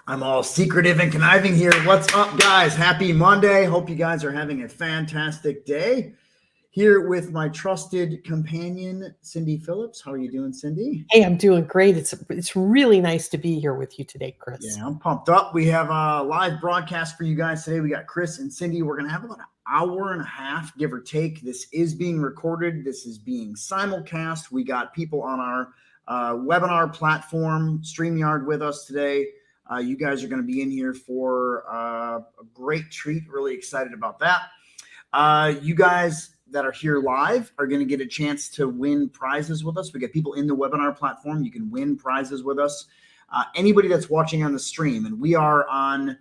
I'm all secretive and conniving here. What's up, guys? Happy Monday. Hope you guys are having a fantastic day. Here with my trusted companion, Cindy Phillips. How are you doing, Cindy? Hey, I'm doing great. It's really nice to be here with you today, Chris. Yeah, I'm pumped up. We have a live broadcast for you guys today. We got Chris and Cindy. We're going to have about an hour and a half, give or take. This is being recorded. This is being simulcast. We got people on our webinar platform, StreamYard, with us today. You guys are going to be in here for a great treat. Really excited about that. You guys that are here live are going to get a chance to win prizes with us. We got people in the webinar platform. You can win prizes with us. Anybody that's watching on the stream, and we are on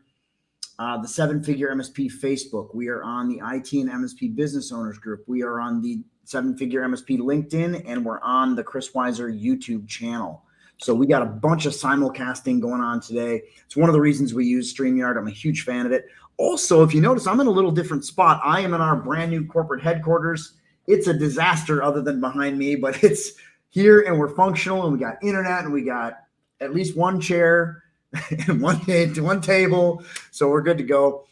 the 7-Figure MSP Facebook. We are on the IT and MSP Business Owners Group. We are on the 7-Figure MSP LinkedIn, and we're on the Chris Weiser YouTube channel. So we got a bunch of simulcasting going on today. It's one of the reasons we use StreamYard. I'm a huge fan of it. Also, if you notice, I'm in a little different spot. I am in our brand new corporate headquarters. It's a disaster other than behind me, but it's here and we're functional and we got internet and we got at least one chair and one table. So we're good to go.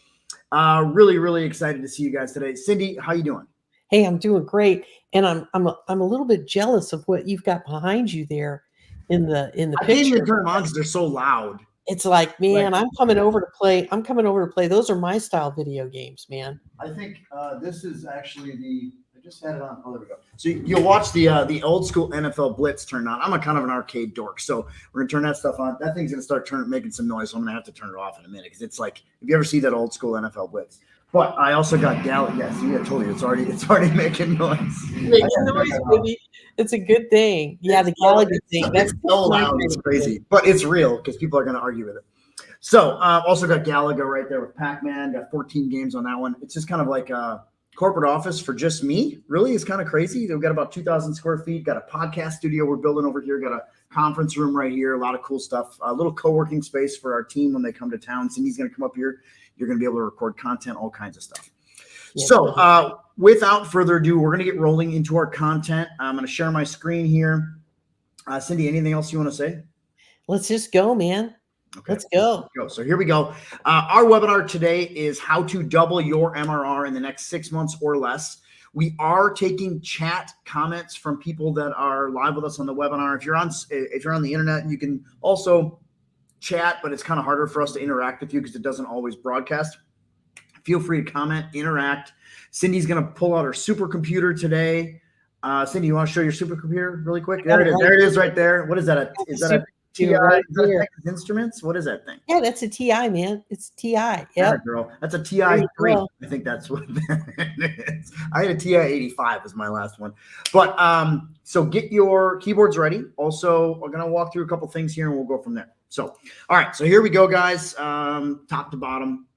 Really, really excited to see you guys today. Cindy, how you doing? Hey, I'm doing great. And I'm a little bit jealous of what you've got behind you there in the I picture. can't even turn them on because they're so loud. It's like, man, I'm coming over to play. Those are my style video games, man. I think this is actually I just had it on. Oh, there we go. So you'll watch the old school NFL Blitz turn on. I'm a kind of an arcade dork, so we're gonna turn that stuff on. That thing's gonna start making some noise, so I'm gonna have to turn it off in a minute because it's like, if you ever see that old school NFL Blitz. But I also got Galaga. Yeah, see, I told you it's already making noise. Making noise, baby. It's a good thing. Yeah, the Galaga thing. That's so loud. It's crazy, but it's real because people are going to argue with it. So also got Galaga right there with Pac-Man. Got 14 games on that one. It's just kind of like a corporate office for just me. Really, it's kind of crazy. We've got about 2,000 square feet. Got a podcast studio we're building over here. Got a conference room right here. A lot of cool stuff. A little co-working space for our team when they come to town. Cindy's going to come up here. You're going to be able to record content, all kinds of stuff. Yeah. So without further ado, we're going to get rolling into our content. I'm going to share my screen here. Cindy, anything else you want to say? Let's just go, man. Okay. Let's go. So here we go. Our webinar today is how to double your MRR in the next 6 months or less. We are taking chat comments from people that are live with us on the webinar. If you're on the internet, you can also chat, but it's kind of harder for us to interact with you because it doesn't always broadcast. Feel free to comment, interact. Cindy's going to pull out her supercomputer today. Cindy, you want to show your supercomputer really quick? There it is. There it is right there. What is that? Is that a TI? Right, is that a Texas Instruments? What is that thing? Yeah, that's a TI, man. It's TI. Yeah, girl. That's a TI 3. I think that's what that is. I had a TI 85 as my last one. But so get your keyboards ready. Also, we're going to walk through a couple things here and we'll go from there. So, all right. So here we go, guys. Top to bottom.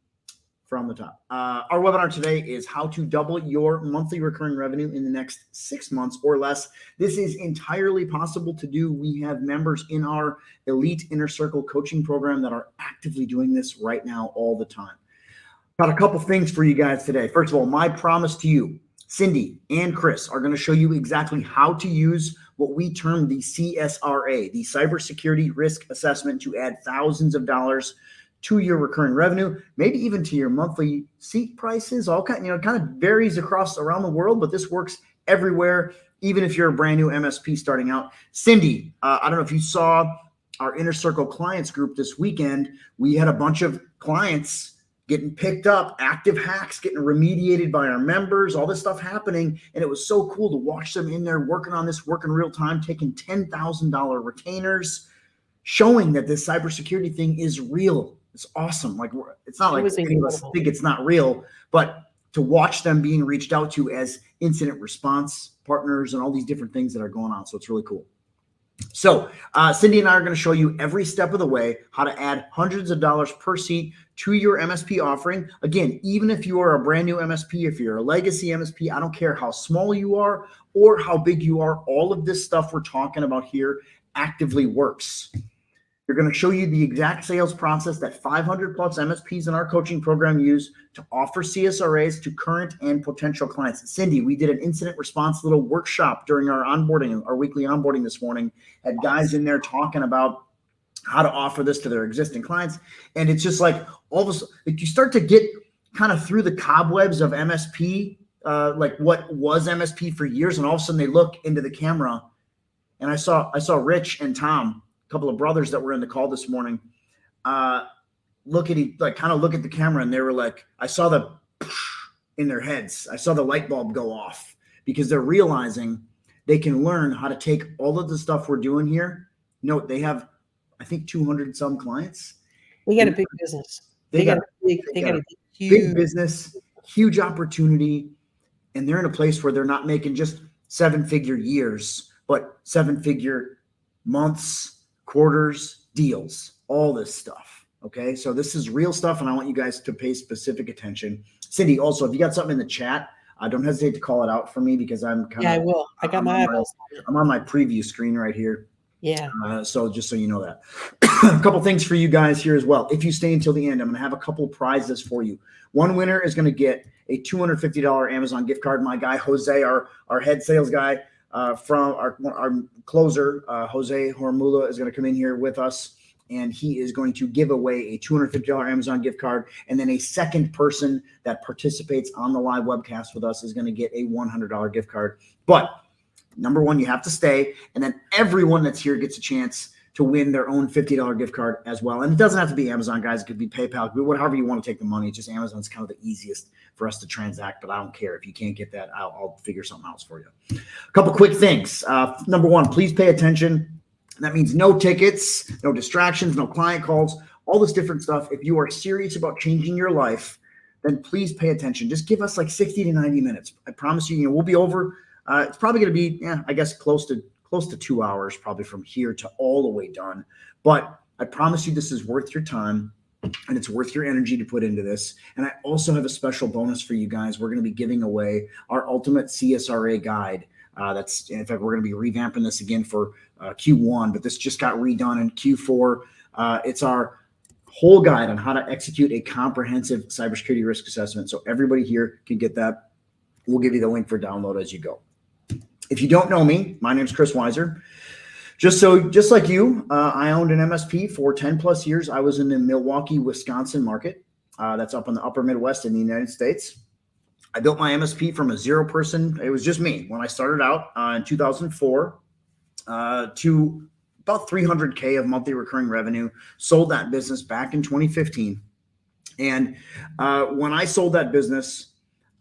From the top. Our webinar today is how to double your monthly recurring revenue in the next 6 months or less. This is entirely possible to do. We have members in our Elite Inner Circle coaching program that are actively doing this right now all the time. Got a couple things for you guys today. First of all, my promise to you, Cindy and Chris are going to show you exactly how to use what we term the CSRA, the Cybersecurity Risk Assessment, to add thousands of dollars to your recurring revenue, maybe even to your monthly seat prices. All kind of varies around the world, but this works everywhere, even if you're a brand new MSP starting out. Cindy, I don't know if you saw our Inner Circle clients group this weekend. We had a bunch of clients getting picked up, active hacks getting remediated by our members, all this stuff happening. And it was so cool to watch them in there working on this, working real time, taking $10,000 retainers, showing that this cybersecurity thing is real. It's awesome. Like, it's not like any of us think it's not real, but to watch them being reached out to as incident response partners and all these different things that are going on. So it's really cool. So Cindy and I are going to show you every step of the way how to add hundreds of dollars per seat to your MSP offering. Again, even if you are a brand new MSP, if you're a legacy MSP, I don't care how small you are or how big you are, all of this stuff we're talking about here actively works. We're going to show you the exact sales process that 500 plus MSPs in our coaching program use to offer CSRAs to current and potential clients. Cindy, we did an incident response little workshop during our onboarding, our weekly onboarding this morning. Had guys in there talking about how to offer this to their existing clients. And it's just like all of a sudden, like you start to get kind of through the cobwebs of MSP, like what was MSP for years. And all of a sudden they look into the camera, and I saw Rich and Tom, a couple of brothers that were in the call this morning, look at the camera, and they were like, I saw the in their heads. I saw the light bulb go off, because they're realizing they can learn how to take all of the stuff we're doing here. Note, they have, I think, 200 some clients. They got a big business. They got a huge big business, huge opportunity. And they're in a place where they're not making just 7-figure years, but 7-figure months, quarters, deals, all this stuff. Okay. So this is real stuff, and I want you guys to pay specific attention. Cindy, also, if you got something in the chat, don't hesitate to call it out for me, because I'm kind of, I will. I got my eyeballs. I'm on my preview screen right here. Yeah. So just so you know that. A couple things for you guys here as well. If you stay until the end, I'm going to have a couple prizes for you. One winner is going to get a $250 Amazon gift card. My guy, Jose, our head sales guy, from our closer, Jose Hormula, is going to come in here with us, and he is going to give away a $250 Amazon gift card. And then a second person that participates on the live webcast with us is going to get a $100 gift card. But number one, you have to stay. And then everyone that's here gets a chance to win their own $50 gift card as well. And it doesn't have to be Amazon, guys. It could be PayPal, it could be however you want to take the money. It's just Amazon's kind of the easiest for us to transact, but I don't care. If you can't get that, I'll figure something else for you. A couple quick things. Number one, please pay attention. That means no tickets, no distractions, no client calls, all this different stuff. If you are serious about changing your life, then please pay attention. Just give us like 60 to 90 minutes. I promise you, we'll be over. It's probably going to be, I guess, close to 2 hours, probably from here to all the way done. But I promise you, this is worth your time, and it's worth your energy to put into this. And I also have a special bonus for you guys. We're going to be giving away our ultimate CSRA guide. That's, in fact, we're going to be revamping this again for Q1, but this just got redone in Q4. It's our whole guide on how to execute a comprehensive cybersecurity risk assessment. So everybody here can get that. We'll give you the link for download as you go. If you don't know me, my name is Chris Weiser. Just like you, I owned an MSP for 10 plus years. I was in the Milwaukee, Wisconsin market. That's up in the upper Midwest in the United States. I built my MSP from a 0-person. It was just me when I started out in 2004 to about 300K of monthly recurring revenue. Sold that business back in 2015. And when I sold that business,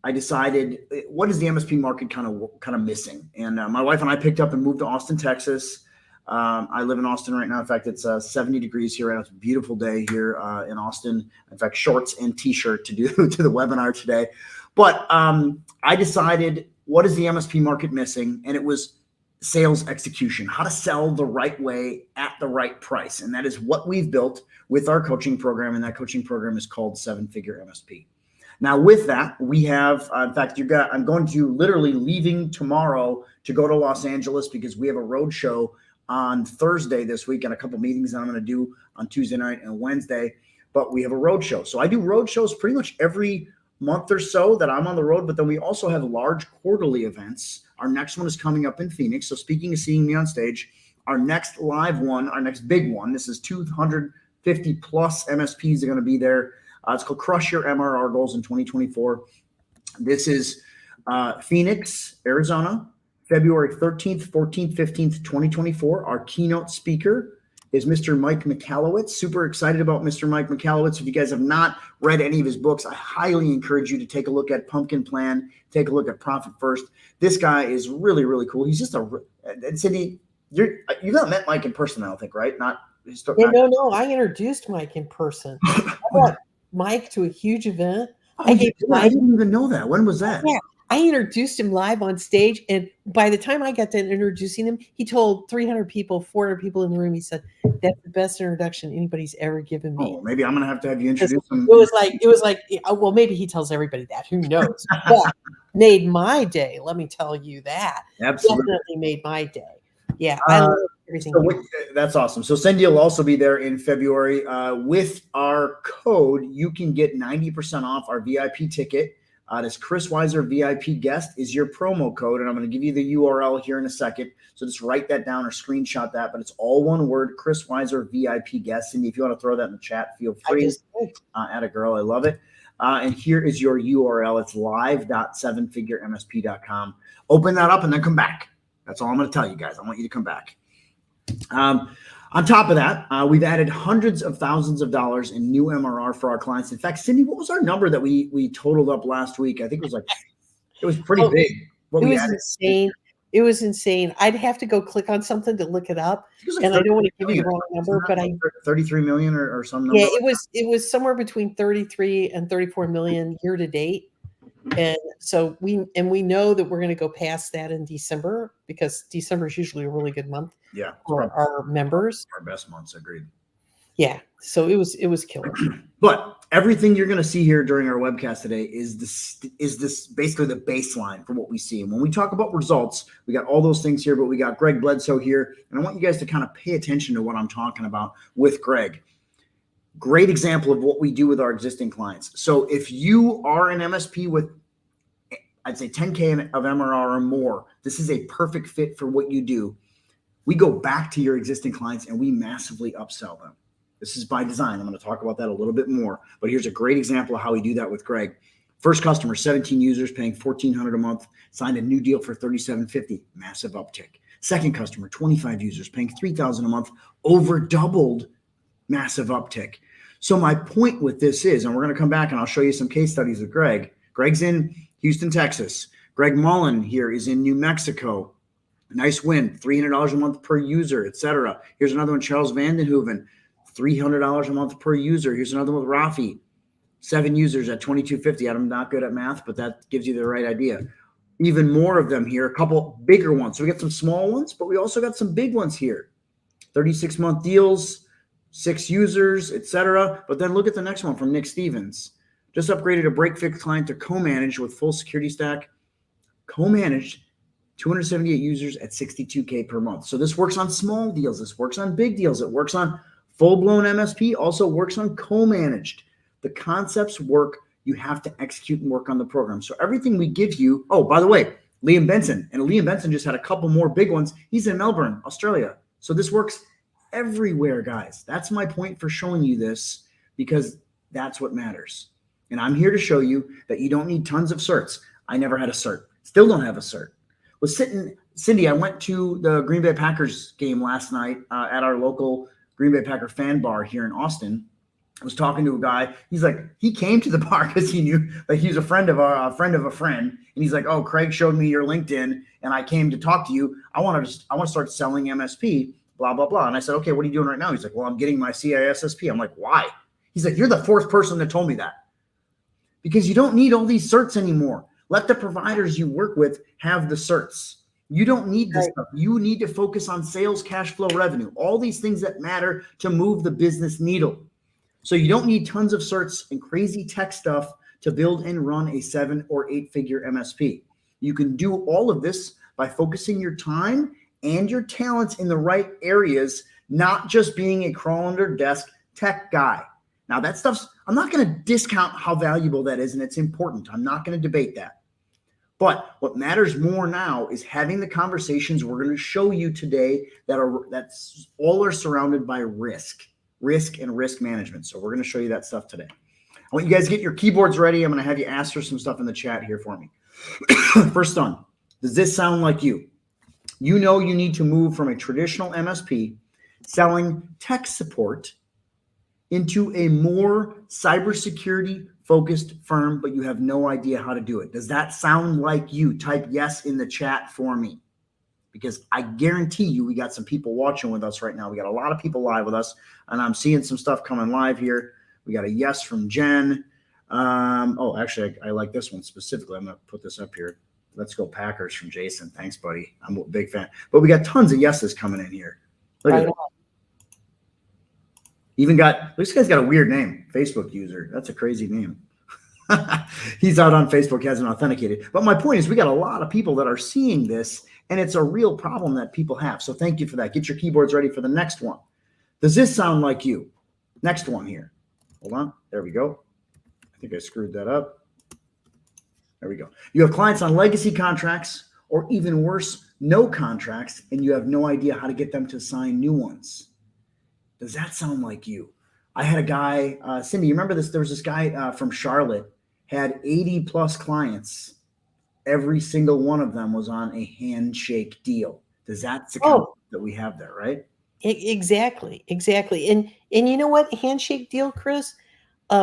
I decided, what is the MSP market kind of missing? And my wife and I picked up and moved to Austin, Texas. I live in Austin right now. In fact, it's 70 degrees here. It's a beautiful day here in Austin. In fact, shorts and t-shirt to do to the webinar today. But I decided, what is the MSP market missing? And it was sales execution, how to sell the right way at the right price. And that is what we've built with our coaching program. And that coaching program is called 7-Figure MSP. Now, with that, we have, in fact, I'm going to literally leaving tomorrow to go to Los Angeles, because we have a road show on Thursday this week and a couple meetings that I'm going to do on Tuesday night and Wednesday. But we have a road show. So I do road shows pretty much every month or so that I'm on the road, but then we also have large quarterly events. Our next one is coming up in Phoenix. So speaking of seeing me on stage, our next live one, our next big one, this is 250 plus MSPs are going to be there. It's called Crush Your MRR Goals in 2024. This is Phoenix, Arizona, February 13th, 14th, 15th, 2024. Our keynote speaker is Mr. Mike Michalowicz. Super excited about Mr. Mike Michalowicz. If you guys have not read any of his books, I highly encourage you to take a look at Pumpkin Plan, take a look at Profit First. This guy is really, really cool. He's just and Cindy, you've not met Mike in person, I don't think, right? No, I introduced Mike in person. I brought Mike to a huge event. I didn't even know that. When was that? Yeah. I introduced him live on stage, and by the time I got done introducing him, he told 300 people, 400 people in the room, he said, "That's the best introduction anybody's ever given me." Oh, maybe I'm going to have you introduce him. It was like, well, maybe he tells everybody that. Who knows? But made my day. Let me tell you that. Absolutely. Definitely made my day. Yeah, I love everything. That's awesome. So Cindy will also be there in February. With our code, you can get 90% off our VIP ticket. This Chris Weiser VIP guest is your promo code, and I'm going to give you the URL here in a second. So just write that down or screenshot that, but it's all one word, Chris Weiser VIP guest. Cindy, if you want to throw that in the chat, feel free. Add a girl. I love it. And here is your URL. It's live.sevenfiguremsp.com. Open that up and then come back. That's all I'm going to tell you guys. I want you to come back. On top of that, we've added hundreds of thousands of dollars in new MRR for our clients. In fact, Cindy, what was our number that we totaled up last week? I think it was pretty big. It was insane. It was insane. I'd have to go click on something to look it up, and I don't want to give you the wrong number, but 33 million or some number. Yeah, it was somewhere between 33 and 34 million year to date. And so we know that we're going to go past that in December, because December is usually a really good month. Yeah, for our members. Our best months, agreed. Yeah, so it was killer. But everything you're going to see here during our webcast today is this basically the baseline for what we see. And when we talk about results, we got all those things here, but we got Greg Bledsoe here, and I want you guys to kind of pay attention to what I'm talking about with Greg. Great example of what we do with our existing clients. So if you are an MSP with, I'd say 10K of MRR or more, this is a perfect fit for what you do. We go back to your existing clients and we massively upsell them. This is by design. I'm going to talk about that a little bit more, but here's a great example of how we do that with Greg. First customer, 17 users paying $1,400 a month, signed a new deal for $3,750, massive uptick. Second customer, 25 users paying $3,000 a month, over doubled, massive uptick. So my point with this is, and we're going to come back and I'll show you some case studies with Greg. Greg's in Houston, Texas. Greg Mullen here is in New Mexico. Nice win, $300 a month per user, etc. Here's another one, Charles Vandenhoeven, $300 a month per user. Here's another one with Rafi, 7 users at $2,250. I'm not good at math, but that gives you the right idea. Even more of them here, a couple bigger ones. So we got some small ones, but we also got some big ones here. 36-month deals, 6 users, etc. But then look at the next one from Nick Stevens. Just upgraded a break-fix client to co-managed with full security stack. Co-managed, 278 users at $62K per month. So this works on small deals. This works on big deals. It works on full-blown MSP, also works on co-managed. The concepts work. You have to execute and work on the program. So everything we give you, oh, by the way, Liam Benson. And Liam Benson just had a couple more big ones. He's in Melbourne, Australia. So this works everywhere, guys. That's my point for showing you this, because that's what matters. And I'm here to show you that you don't need tons of certs. I never had a cert. Still don't have a cert. Cindy, I went to the Green Bay Packers game last night at our local Green Bay Packer fan bar here in Austin. I was talking to a guy. He's like, he came to the bar because he knew, like, he was a friend of a friend of a friend. And he's like, oh, Craig showed me your LinkedIn and I came to talk to you. I want to start selling MSP, blah, blah, blah. And I said, okay, what are you doing right now? He's like, well, I'm getting my CISSP. I'm like, why? He's like, you're the 4th person that told me that. Because you don't need all these certs anymore. Let the providers you work with have the certs. You don't need this stuff. You need to focus on sales, cash flow, revenue, all these things that matter to move the business needle. So you don't need tons of certs and crazy tech stuff to build and run a 7 or 8 figure MSP. You can do all of this by focusing your time and your talents in the right areas, not just being a crawl under desk tech guy. Now that stuff's, I'm not going to discount how valuable that is, and it's important. I'm not going to debate that. But what matters more now is having the conversations we're going to show you today that's all are surrounded by risk and risk management. So we're going to show you that stuff today. I want you guys to get your keyboards ready. I'm going to have you answer some stuff in the chat here for me. First on, does this sound like you? You know you need to move from a traditional MSP selling tech support into a more cybersecurity focused firm, but you have no idea how to do it. Does that sound like you? Type yes in the chat for me, because I guarantee you we got some people watching with us right now. We got a lot of people live with us, and I'm seeing some stuff coming live here. We got a yes from Jen. Oh, actually, I like this one specifically. I'm going to put this up here. Let's go Packers from Jason. Thanks, buddy. I'm a big fan. But we got tons of yeses coming in here. Look at that. Even got, this guy's got a weird name, Facebook user. That's a crazy name. He's out on Facebook, hasn't authenticated. But my point is, we got a lot of people that are seeing this, and it's a real problem that people have. So thank you for that. Get your keyboards ready for the next one. Does this sound like you? Next one here. Hold on. There we go. I think I screwed that up. There we go. You have clients on legacy contracts, or even worse, no contracts, and you have no idea how to get them to sign new ones. Does that sound like you? I had a guy, Cindy, you remember this? There was this guy from Charlotte, had 80 plus clients. Every single one of them was on a handshake deal. Does that that we have there, right? Exactly. And you know what? Handshake deal, Chris,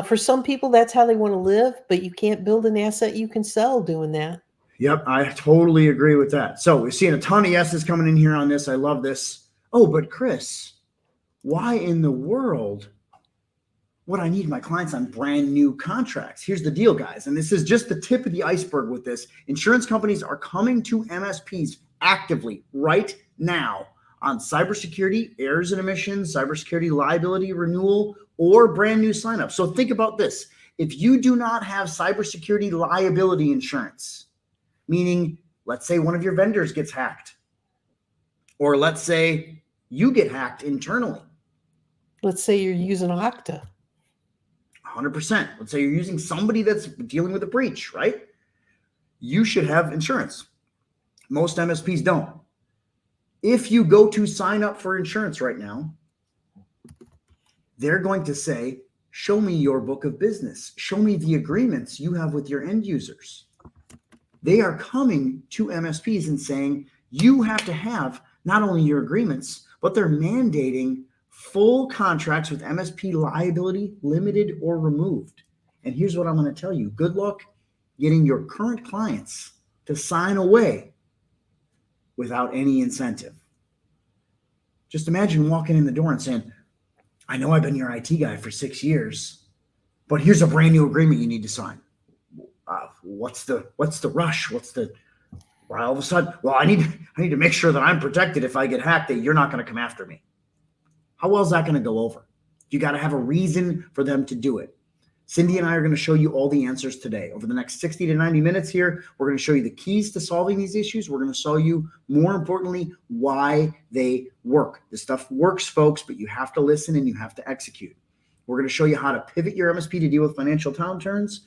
for some people, that's how they want to live, but you can't build an asset you can sell doing that. Yep, I totally agree with that. So we're seeing a ton of yeses coming in here on this. I love this. Oh, but Chris, why in the world would I need my clients on brand new contracts? Here's the deal, guys. And this is just the tip of the iceberg with this. Insurance companies are coming to MSPs actively right now on cybersecurity, errors and omissions, cybersecurity liability renewal, or brand new signups. So think about this. If you do not have cybersecurity liability insurance, meaning let's say one of your vendors gets hacked, or let's say you get hacked internally. Let's say you're using Okta. 100%. Let's say you're using somebody that's dealing with a breach, right? You should have insurance. Most MSPs don't. If you go to sign up for insurance right now, they're going to say, show me your book of business. Show me the agreements you have with your end users. They are coming to MSPs and saying, you have to have not only your agreements, but they're mandating full contracts with MSP liability, limited or removed. And here's what I'm going to tell you. Good luck getting your current clients to sign away without any incentive. Just imagine walking in the door and saying, I know I've been your IT guy for 6 years, but here's a brand new agreement you need to sign. What's the rush? Why all of a sudden? Well, I need to make sure that I'm protected if I get hacked, that you're not going to come after me. How well is that going to go over? You got to have a reason for them to do it. Cindy and I are going to show you all the answers today. Over the next 60 to 90 minutes here, we're going to show you the keys to solving these issues. We're going to show you, more importantly, why they work. This stuff works, folks, but you have to listen and you have to execute. We're going to show you how to pivot your MSP to deal with financial downturns.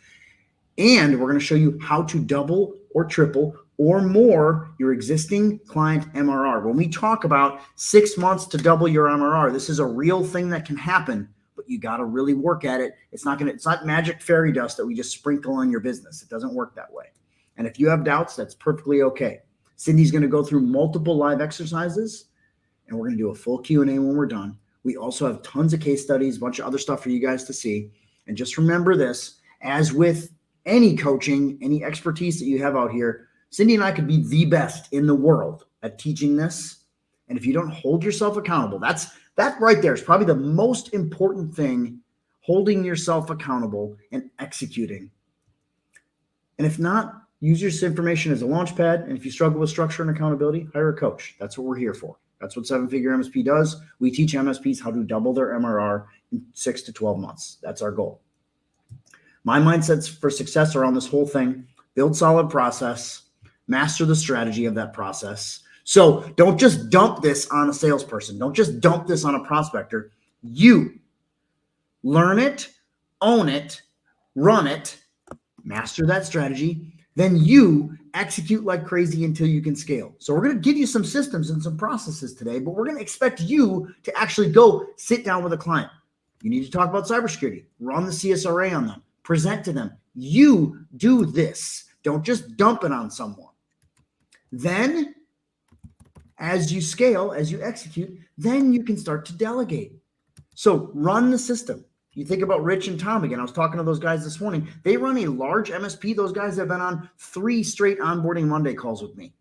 And we're going to show you how to double or triple or more your existing client MRR. When we talk about 6 months to double your MRR, this is a real thing that can happen, but you got to really work at it. It's not magic fairy dust that we just sprinkle on your business. It doesn't work that way. And if you have doubts, that's perfectly okay. Cindy's going to go through multiple live exercises, and we're going to do a full Q&A when we're done. We also have tons of case studies, a bunch of other stuff for you guys to see. And just remember this, as with any coaching, any expertise that you have out here, Cindy and I could be the best in the world at teaching this. And if you don't hold yourself accountable, that right there is probably the most important thing, holding yourself accountable and executing. And if not, use this information as a launch pad. And if you struggle with structure and accountability, hire a coach. That's what we're here for. That's what 7-Figure MSP does. We teach MSPs how to double their MRR in 6 to 12 months. That's our goal. My mindsets for success around this whole thing: build solid process, master the strategy of that process. So don't just dump this on a salesperson. Don't just dump this on a prospector. You learn it, own it, run it, master that strategy. Then you execute like crazy until you can scale. So we're going to give you some systems and some processes today, but we're going to expect you to actually go sit down with a client. You need to talk about cybersecurity, run the CSRA on them, present to them. You do this. Don't just dump it on someone. Then, as you scale, as you execute, then you can start to delegate. So run the system. You think about Rich and Tom again. I was talking to those guys this morning. They run a large MSP. Those guys have been on 3 straight onboarding Monday calls with me.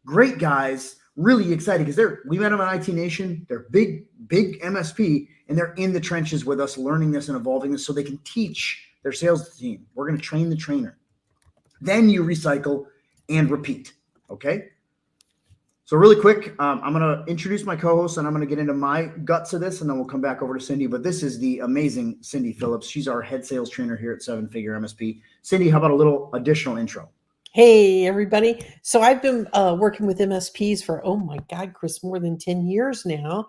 Great guys, really excited because we met them on IT Nation. They're big MSP, and they're in the trenches with us, learning this and evolving this so they can teach their sales team. We're going to train the trainer. Then you recycle and repeat. Okay. So really quick, I'm going to introduce my co-host and I'm going to get into my guts of this, and then we'll come back over to Cindy. But this is the amazing Cindy Phillips. She's our head sales trainer here at 7-Figure MSP. Cindy, how about a little additional intro? Hey, everybody. So I've been working with MSPs for, oh my God, Chris, more than 10 years now.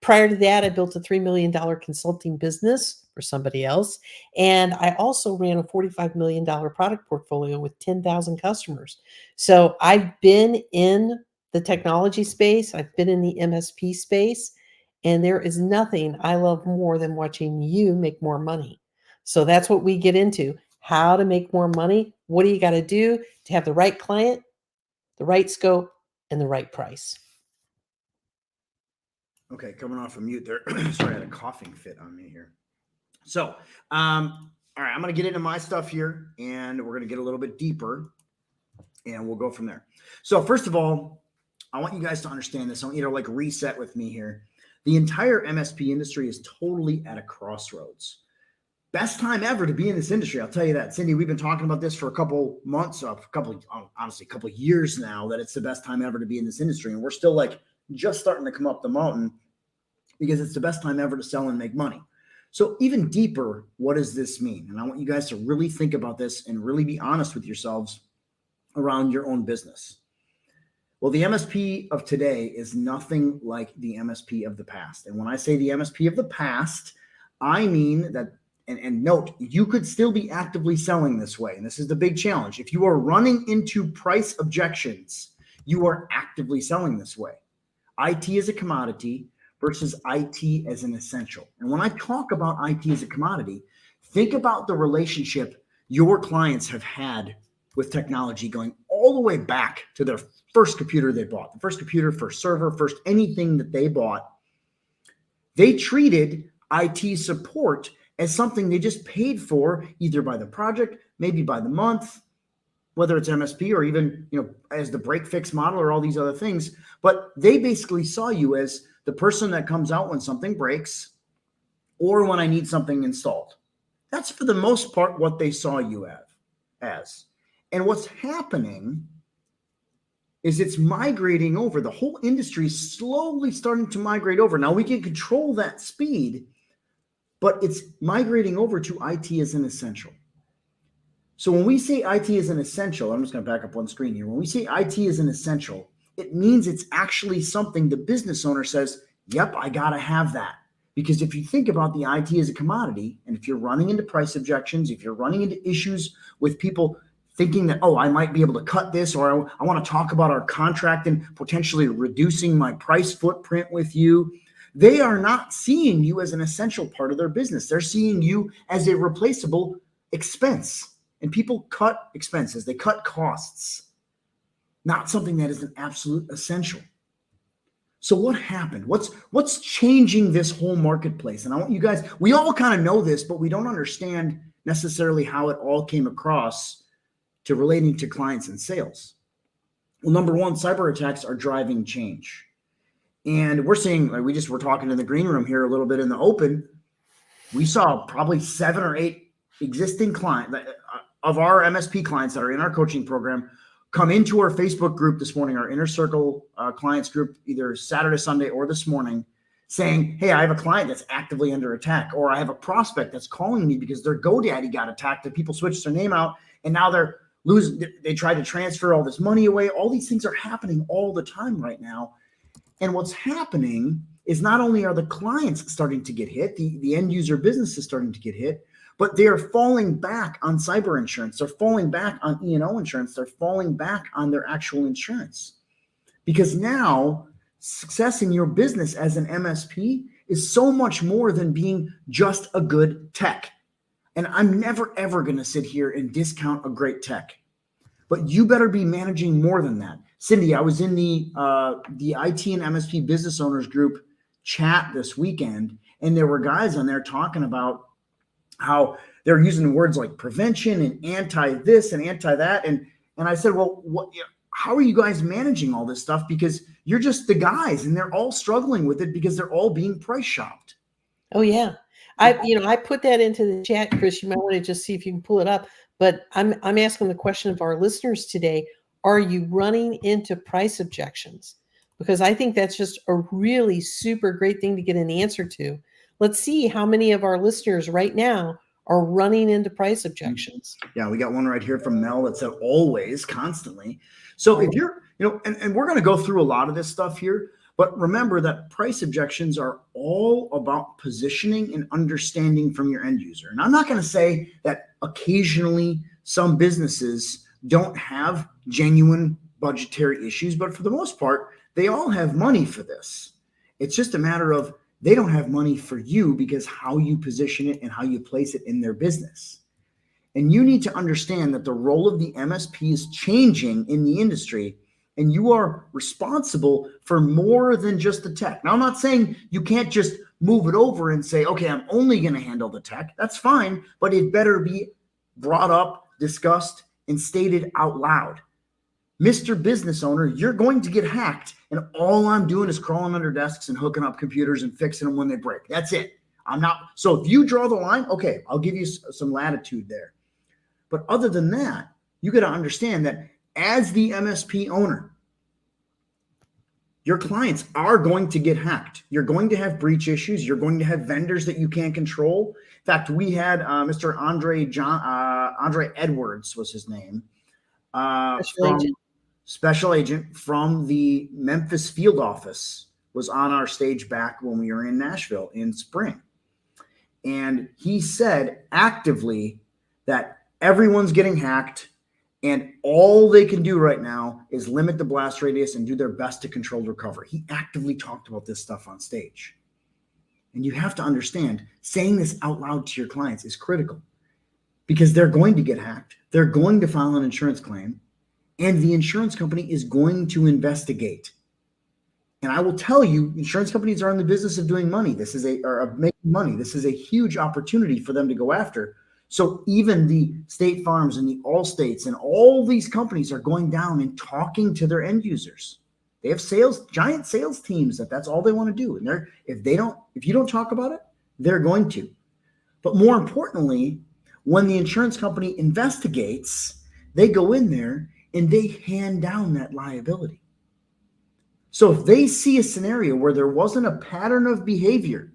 Prior to that, I built a $3 million consulting business for somebody else. And I also ran a $45 million product portfolio with 10,000 customers. So I've been in the technology space, I've been in the MSP space, and there is nothing I love more than watching you make more money. So that's what we get into. How to make more money. What do you got to do to have the right client, the right scope, and the right price? Okay, coming off of mute there. Sorry, I had a coughing fit on me here. So, all right, I'm going to get into my stuff here, and we're going to get a little bit deeper, and we'll go from there. So, first of all, I want you guys to understand this. I want you to like reset with me here. The entire MSP industry is totally at a crossroads. Best time ever to be in this industry. I'll tell you that. Cindy, we've been talking about this for a couple months, honestly, a couple years now, that it's the best time ever to be in this industry. And we're still like just starting to come up the mountain because it's the best time ever to sell and make money. So even deeper, what does this mean? And I want you guys to really think about this and really be honest with yourselves around your own business. Well, the MSP of today is nothing like the MSP of the past. And when I say the MSP of the past, I mean that, and note, you could still be actively selling this way. And this is the big challenge. If you are running into price objections, you are actively selling this way. IT is a commodity versus IT as an essential. And when I talk about IT as a commodity, think about the relationship your clients have had with technology going all the way back to their first computer they bought, the first computer, first server, first anything that they bought. They treated IT support as something they just paid for, either by the project, maybe by the month, whether it's MSP or even, as the break fix model or all these other things. But they basically saw you as the person that comes out when something breaks or when I need something installed. That's for the most part what they saw you as. And what's happening is it's migrating over. The whole industry is slowly starting to migrate over. Now we can control that speed, but it's migrating over to IT as an essential. So when we say IT is an essential, I'm just going to back up one screen here. When we say IT is an essential, it means it's actually something the business owner says, yep, I got to have that. Because if you think about the IT as a commodity, and if you're running into price objections, if you're running into issues with people thinking that, oh, I might be able to cut this, or I want to talk about our contract and potentially reducing my price footprint with you, they are not seeing you as an essential part of their business. They're seeing you as a replaceable expense. And people cut expenses. They cut costs, not something that is an absolute essential. So what happened? What's changing this whole marketplace? And I want you guys, we all kind of know this, but we don't understand necessarily how it all came across to relating to clients and sales. Well, number one, cyber attacks are driving change. And we're seeing, like we're talking in the green room here a little bit in the open. We saw probably 7 or 8 existing clients of our MSP clients that are in our coaching program come into our Facebook group this morning, our Inner Circle clients group, either Saturday, Sunday, or this morning, saying, hey, I have a client that's actively under attack, or I have a prospect that's calling me because their GoDaddy got attacked and people switched their name out and now they're losing. They tried to transfer all this money away. All these things are happening all the time right now. And what's happening is not only are the clients starting to get hit, the end user business is starting to get hit, but they are falling back on cyber insurance. They're falling back on E&O insurance. They're falling back on their actual insurance. Because now success in your business as an MSP is so much more than being just a good tech. And I'm never, ever going to sit here and discount a great tech. But you better be managing more than that. Cindy, I was in the IT and MSP business owners group chat this weekend, and there were guys on there talking about how they're using words like prevention and anti this and anti that. And I said, well, how are you guys managing all this stuff? Because you're just the guys and they're all struggling with it because they're all being price shopped. Oh yeah. I put that into the chat, Chris. You might want to just see if you can pull it up. But I'm asking the question of our listeners today. Are you running into price objections? Because I think that's just a really super great thing to get an answer to. Let's see how many of our listeners right now are running into price objections. Yeah, we got one right here from Mel that said always, constantly. So if you're, and we're going to go through a lot of this stuff here, But remember that price objections are all about positioning and understanding from your end user. And I'm not going to say that occasionally some businesses don't have genuine budgetary issues, but for the most part, they all have money for this. It's just a matter of they don't have money for you because how you position it and how you place it in their business. And you need to understand that the role of the MSP is changing in the industry, and you are responsible for more than just the tech. Now, I'm not saying you can't just move it over and say, okay, I'm only going to handle the tech. That's fine, but it better be brought up, discussed, and stated out loud. Mr. Business Owner, you're going to get hacked, and all I'm doing is crawling under desks and hooking up computers and fixing them when they break. That's it. I'm not. So if you draw the line, okay, I'll give you some latitude there. But other than that, you got to understand that as the MSP owner, your clients are going to get hacked. You're going to have breach issues. You're going to have vendors that you can't control. In fact, we had Mr. Andre Edwards was his name. Special agent from the Memphis field office was on our stage back when we were in Nashville in spring. And he said actively that everyone's getting hacked, and all they can do right now is limit the blast radius and do their best to control recovery. He actively talked about this stuff on stage. And you have to understand, saying this out loud to your clients is critical because they're going to get hacked. They're going to file an insurance claim, and the insurance company is going to investigate. And I will tell you, insurance companies are in the business of doing money. Of making money. This is a huge opportunity for them to go after. So even the State Farms and the Allstates and all these companies are going down and talking to their end users. They have giant sales teams that's all they want to do. And if you don't talk about it, they're going to. But more importantly, when the insurance company investigates, they go in there and they hand down that liability. So if they see a scenario where there wasn't a pattern of behavior,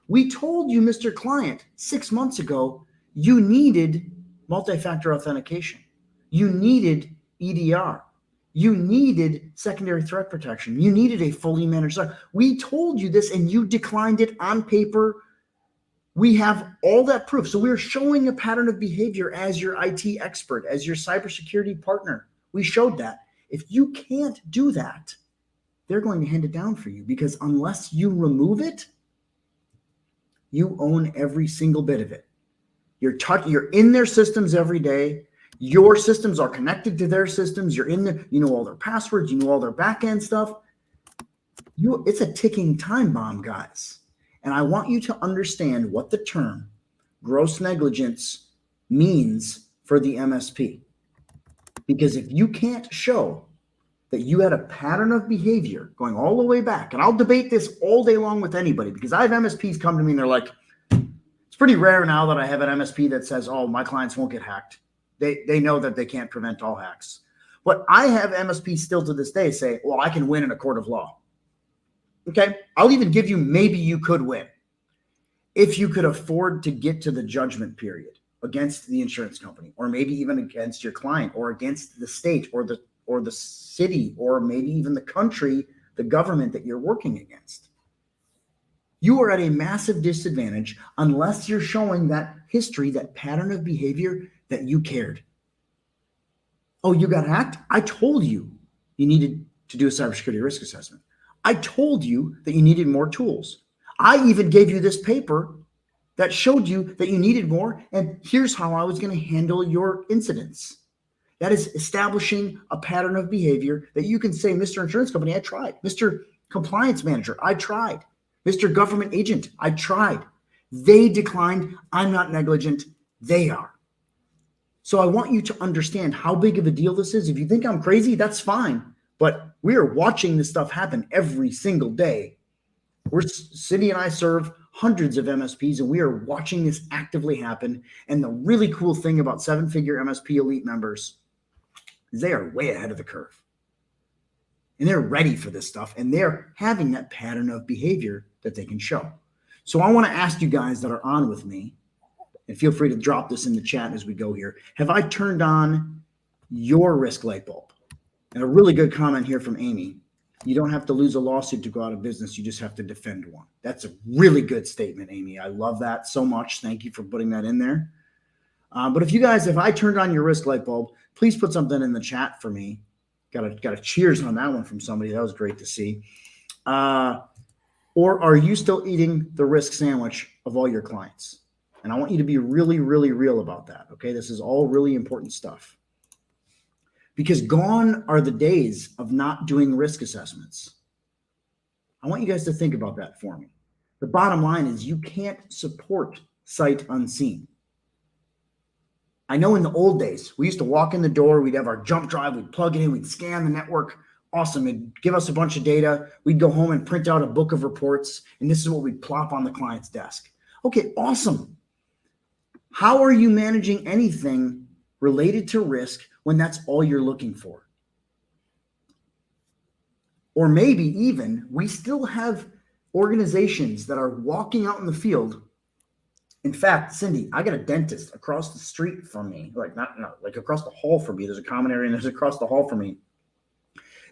we told you, Mr. Client, 6 months ago, you needed multi-factor authentication. You needed EDR. You needed secondary threat protection. You needed a fully managed SOC. We told you this and you declined it on paper. We have all that proof. So we're showing a pattern of behavior as your IT expert, as your cybersecurity partner. We showed that. If you can't do that, they're going to hand it down for you, because unless you remove it, you own every single bit of it. You're in their systems every day. Your systems are connected to their systems. You're in there. You know all their passwords. You know all their back-end stuff. It's a ticking time bomb, guys. And I want you to understand what the term gross negligence means for the MSP. Because if you can't show that you had a pattern of behavior going all the way back, and I'll debate this all day long with anybody, because I have MSPs come to me and they're like, it's pretty rare now that I have an MSP that says, oh, my clients won't get hacked. They know that they can't prevent all hacks. But I have MSPs still to this day say, well, I can win in a court of law. Okay, I'll even give you, maybe you could win if you could afford to get to the judgment period against the insurance company, or maybe even against your client, or against the state or the city, or maybe even the country, the government that you're working against. You are at a massive disadvantage unless you're showing that history, that pattern of behavior, that you cared. Oh, you got hacked? I told you needed to do a cybersecurity risk assessment. I told you that you needed more tools. I even gave you this paper that showed you that you needed more, and here's how I was going to handle your incidents. That is establishing a pattern of behavior that you can say, Mr. Insurance Company, I tried. Mr. Compliance Manager, I tried. Mr. Government Agent, I tried. They declined. I'm not negligent. They are. So I want you to understand how big of a deal this is. If you think I'm crazy, that's fine. But we are watching this stuff happen every single day. Cindy and I serve hundreds of MSPs, and we are watching this actively happen. And the really cool thing about 7-figure MSP elite members is they are way ahead of the curve. And they're ready for this stuff, and they're having that pattern of behavior that they can show. So I want to ask you guys that are on with me, and feel free to drop this in the chat as we go here. Have I turned on your risk light bulb? And a really good comment here from Amy. You don't have to lose a lawsuit to go out of business. You just have to defend one. That's a really good statement, Amy. I love that so much. Thank you for putting that in there. But if I turned on your risk light bulb, please put something in the chat for me. Got a cheers on that one from somebody. That was great to see. Or are you still eating the risk sandwich of all your clients? And I want you to be really, really real about that. Okay. This is all really important stuff. Because gone are the days of not doing risk assessments. I want you guys to think about that for me. The bottom line is you can't support sight unseen. I know in the old days, we used to walk in the door, we'd have our jump drive, we'd plug it in, we'd scan the network. Awesome. It'd give us a bunch of data. We'd go home and print out a book of reports, and this is what we'd plop on the client's desk. Okay, awesome. How are you managing anything related to risk when that's all you're looking for? Or maybe even we still have organizations that are walking out in the field. In fact, Cindy, I got a dentist across the street from me, like across the hall from me. There's a common area and there's across the hall from me.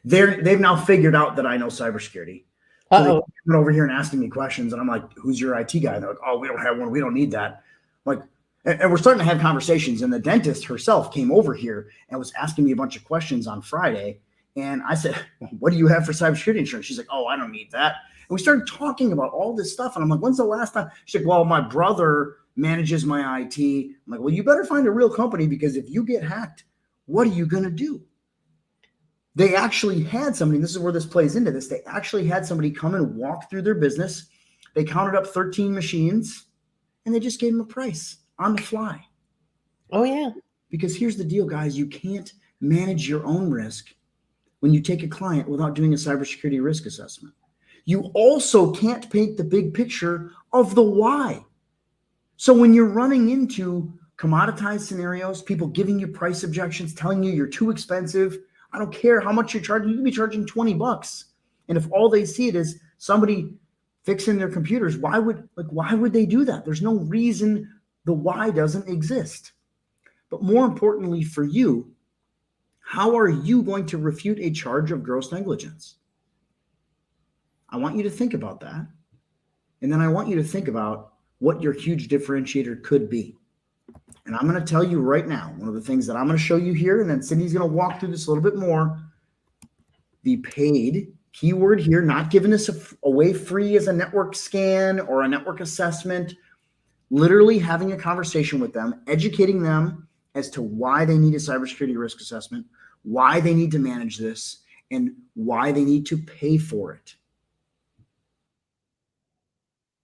They've now figured out that I know cybersecurity. So they come over here and asking me questions, and I'm like, "Who's your IT guy?" And they're like, "Oh, we don't have one. We don't need that." I'm like, and we're starting to have conversations. And the dentist herself came over here and was asking me a bunch of questions on Friday. And I said, "What do you have for cybersecurity insurance?" She's like, "Oh, I don't need that." And we started talking about all this stuff. And I'm like, "When's the last time?" She's like, "Well, my brother manages my IT." I'm like, "Well, you better find a real company, because if you get hacked, what are you going to do?" They actually had somebody, this is where this plays into this. They actually had somebody come and walk through their business. They counted up 13 machines and they just gave them a price on the fly. Oh, yeah. Because here's the deal, guys. You can't manage your own risk when you take a client without doing a cybersecurity risk assessment. You also can't paint the big picture of the why. So when you're running into commoditized scenarios, people giving you price objections, telling you you're too expensive, I don't care how much you're charging. You can be charging $20. And if all they see it is somebody fixing their computers, why would they do that? There's no reason the why doesn't exist. But more importantly for you, how are you going to refute a charge of gross negligence? I want you to think about that. And then I want you to think about what your huge differentiator could be. And I'm going to tell you right now, one of the things that I'm going to show you here, and then Cindy's going to walk through this a little bit more. The paid keyword here, not giving this away free as a network scan or a network assessment, literally having a conversation with them, educating them as to why they need a cybersecurity risk assessment, why they need to manage this, and why they need to pay for it.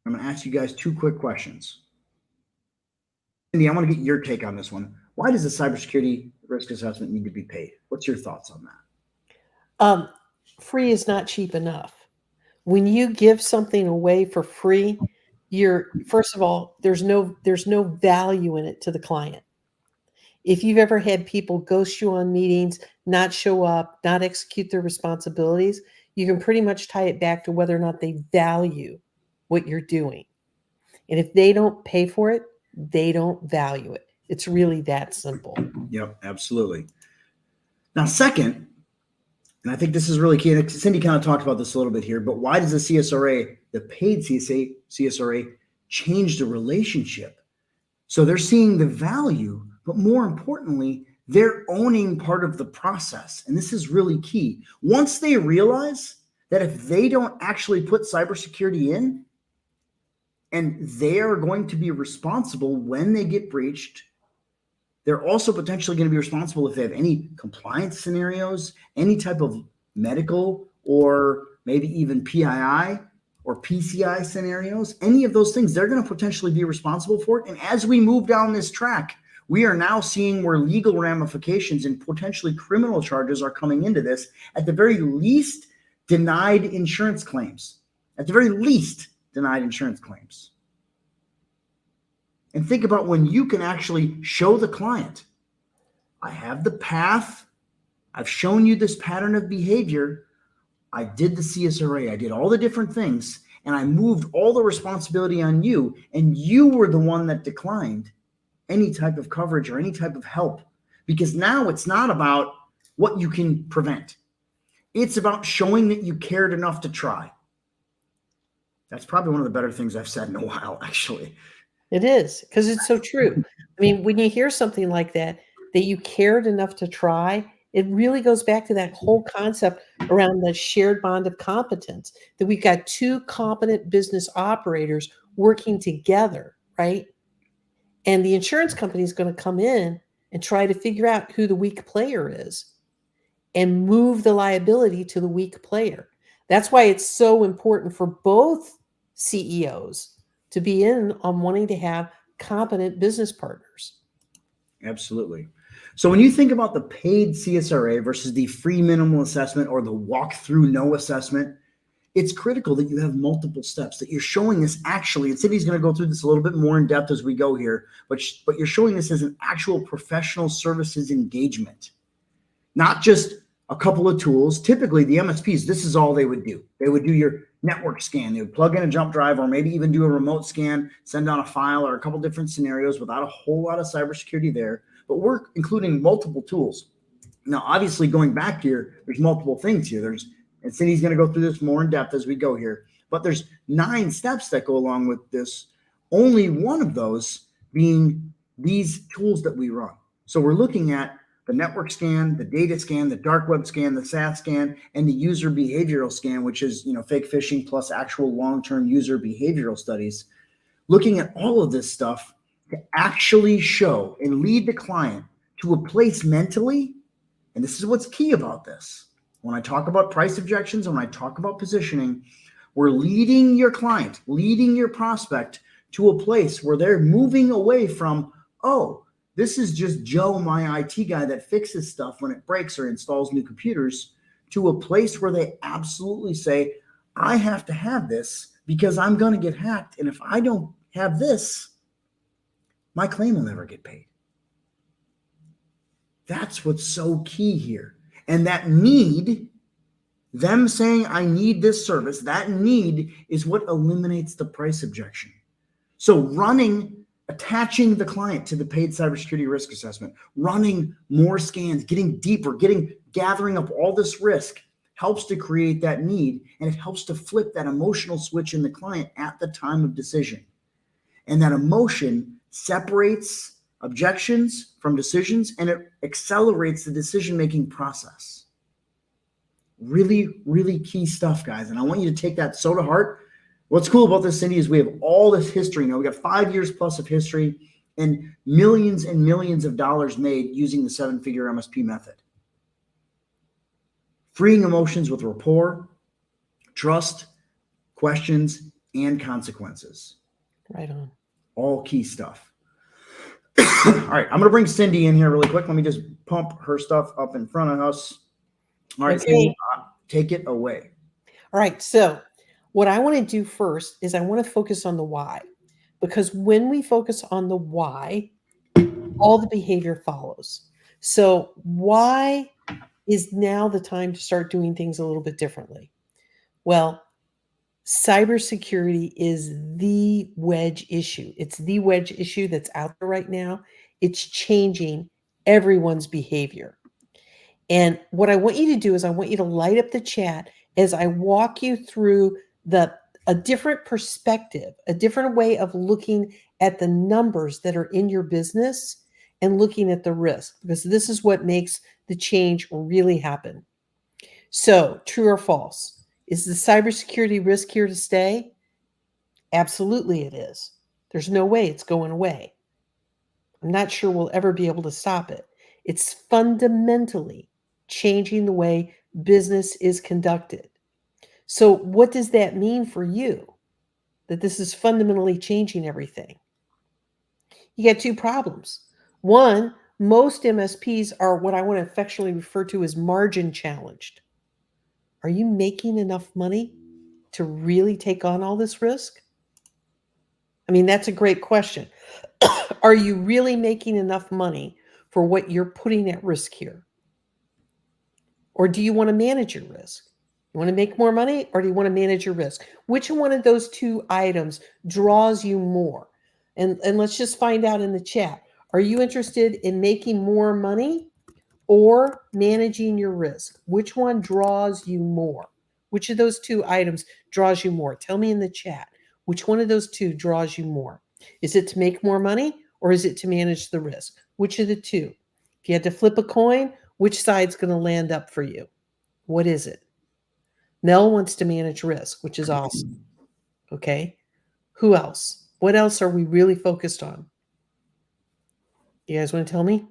I'm going to ask you guys two quick questions. Cindy, I want to get your take on this one. Why does a cybersecurity risk assessment need to be paid? What's your thoughts on that? Free is not cheap enough. When you give something away for free, first of all, there's no value in it to the client. If you've ever had people ghost you on meetings, not show up, not execute their responsibilities, you can pretty much tie it back to whether or not they value what you're doing. And if they don't pay for it, they don't value it. It's really that simple. Yep, absolutely. Now, second, and I think this is really key, and Cindy kind of talked about this a little bit here, but why does the CSRA, the paid CSRA, change the relationship? So they're seeing the value, but more importantly, they're owning part of the process. And this is really key. Once they realize that if they don't actually put cybersecurity in, and they are going to be responsible when they get breached, they're also potentially going to be responsible if they have any compliance scenarios, any type of medical or maybe even PII or PCI scenarios, any of those things, they're going to potentially be responsible for it. And as we move down this track, we are now seeing where legal ramifications and potentially criminal charges are coming into this. At the very least, denied insurance claims. At the very least, denied insurance claims. And think about when you can actually show the client, I have the path, I've shown you this pattern of behavior, I did the CSRA, I did all the different things, and I moved all the responsibility on you, and you were the one that declined any type of coverage or any type of help. Because now it's not about what you can prevent. It's about showing that you cared enough to try. That's probably one of the better things I've said in a while, actually. It is, because it's so true. I mean, when you hear something like that, that you cared enough to try, it really goes back to that whole concept around the shared bond of competence, that we've got two competent business operators working together, right? And the insurance company is going to come in and try to figure out who the weak player is and move the liability to the weak player. That's why it's so important for both CEOs to be in on wanting to have competent business partners. Absolutely. So when you think about the paid CSRA versus the free minimal assessment or the walk-through no assessment, it's critical that you have multiple steps, that you're showing this actually, and Cindy's going to go through this a little bit more in depth as we go here, but you're showing this as an actual professional services engagement, not just a couple of tools. Typically, the MSPs, this is all they would do. They would do your network scan. They would plug in a jump drive or maybe even do a remote scan, send down a file or a couple different scenarios without a whole lot of cybersecurity there. But we're including multiple tools. Now, obviously, going back here, there's multiple things here. And Cindy's going to go through this more in depth as we go here. But there's 9 steps that go along with this. Only one of those being these tools that we run. So we're looking at the network scan, the data scan, the dark web scan, the SAT scan, and the user behavioral scan, which is, fake phishing plus actual long-term user behavioral studies. Looking at all of this stuff to actually show and lead the client to a place mentally, and this is what's key about this. When I talk about price objections, when I talk about positioning, we're leading your client, leading your prospect to a place where they're moving away from, oh, this is just Joe, my IT guy that fixes stuff when it breaks or installs new computers, to a place where they absolutely say, I have to have this because I'm going to get hacked. And if I don't have this, my claim will never get paid. That's what's so key here. And that need, them saying, I need this service, that need is what eliminates the price objection. So attaching the client to the paid cybersecurity risk assessment, running more scans, getting deeper, gathering up all this risk helps to create that need, and it helps to flip that emotional switch in the client at the time of decision. And that emotion separates objections from decisions, and it accelerates the decision-making process. Really, really key stuff, guys. And I want you to take that so to heart. What's cool about this, Cindy, is we have all this history now. We got 5 years plus of history and millions of dollars made using the 7-figure MSP method. Freeing emotions with rapport, trust, questions, and consequences. Right on. All key stuff. All right, I'm going to bring Cindy in here really quick. Let me just pump her stuff up in front of us. All right, okay. Cindy, take it away. All right, so what I want to do first is I want to focus on the why, because when we focus on the why, all the behavior follows. So why is now the time to start doing things a little bit differently? Well, cybersecurity is the wedge issue. It's the wedge issue that's out there right now. It's changing everyone's behavior. And what I want you to do is I want you to light up the chat as I walk you through a different perspective, a different way of looking at the numbers that are in your business and looking at the risk, because this is what makes the change really happen. So, true or false? Is the cybersecurity risk here to stay? Absolutely it is. There's no way it's going away. I'm not sure we'll ever be able to stop it. It's fundamentally changing the way business is conducted. So what does that mean for you? That this is fundamentally changing everything? You got 2 problems. One, most MSPs are what I want to affectionately refer to as margin challenged. Are you making enough money to really take on all this risk? I mean, that's a great question. Are you really making enough money for what you're putting at risk here? Or do you want to manage your risk? You want to make more money, or do you want to manage your risk? Which one of those 2 items draws you more? And let's just find out in the chat. Are you interested in making more money, or managing your risk? Which one draws you more? Which of those two items draws you more? Tell me in the chat. Which one of those two draws you more? Is it to make more money or is it to manage the risk? Which of the two? If you had to flip a coin, which side's going to land up for you? What is it? Mel wants to manage risk, which is awesome. Okay. Who else? What else are we really focused on? You guys want to tell me?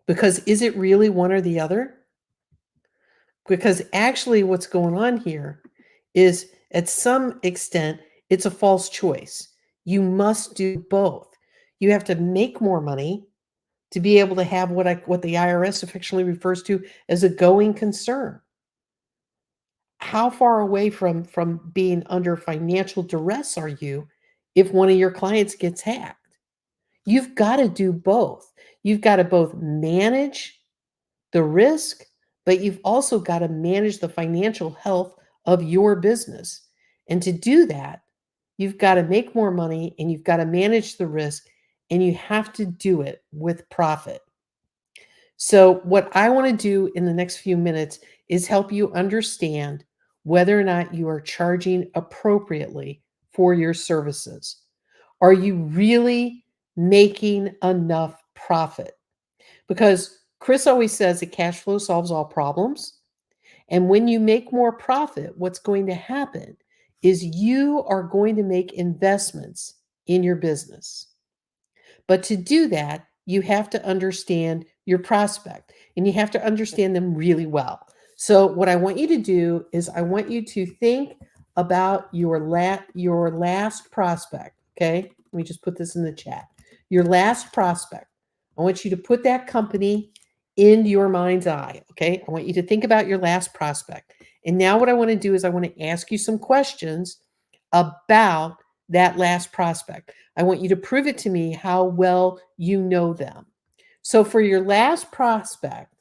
Because is it really one or the other? Because actually what's going on here is at some extent, it's a false choice. You must do both. You have to make more money to be able to have what the IRS affectionately refers to as a going concern. How far away from being under financial duress are you if one of your clients gets hacked? You've got to do both. You've got to both manage the risk, but you've also got to manage the financial health of your business. And to do that, you've got to make more money and you've got to manage the risk, and you have to do it with profit. So what I want to do in the next few minutes is help you understand whether or not you are charging appropriately for your services. Are you really making enough profit? Because Chris always says that cash flow solves all problems. And when you make more profit, what's going to happen is you are going to make investments in your business. But to do that, you have to understand your prospect and you have to understand them really well. So what I want you to do is I want you to think about your last prospect, okay? Let me just put this in the chat. Your last prospect. I want you to put that company in your mind's eye, okay? I want you to think about your last prospect. And now what I want to do is I want to ask you some questions about that last prospect. I want you to prove it to me how well you know them. So for your last prospect,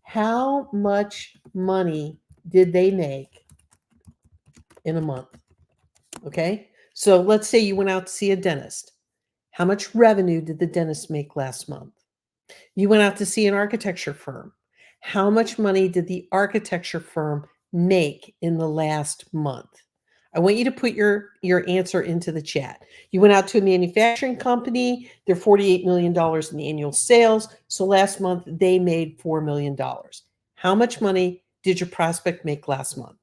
how much money did they make in a month? Okay. So let's say you went out to see a dentist. How much revenue did the dentist make last month? You went out to see an architecture firm. How much money did the architecture firm make in the last month? I want you to put your answer into the chat. You went out to a manufacturing company. They're $48 million in annual sales. So last month they made $4 million. How much money did your prospect make last month?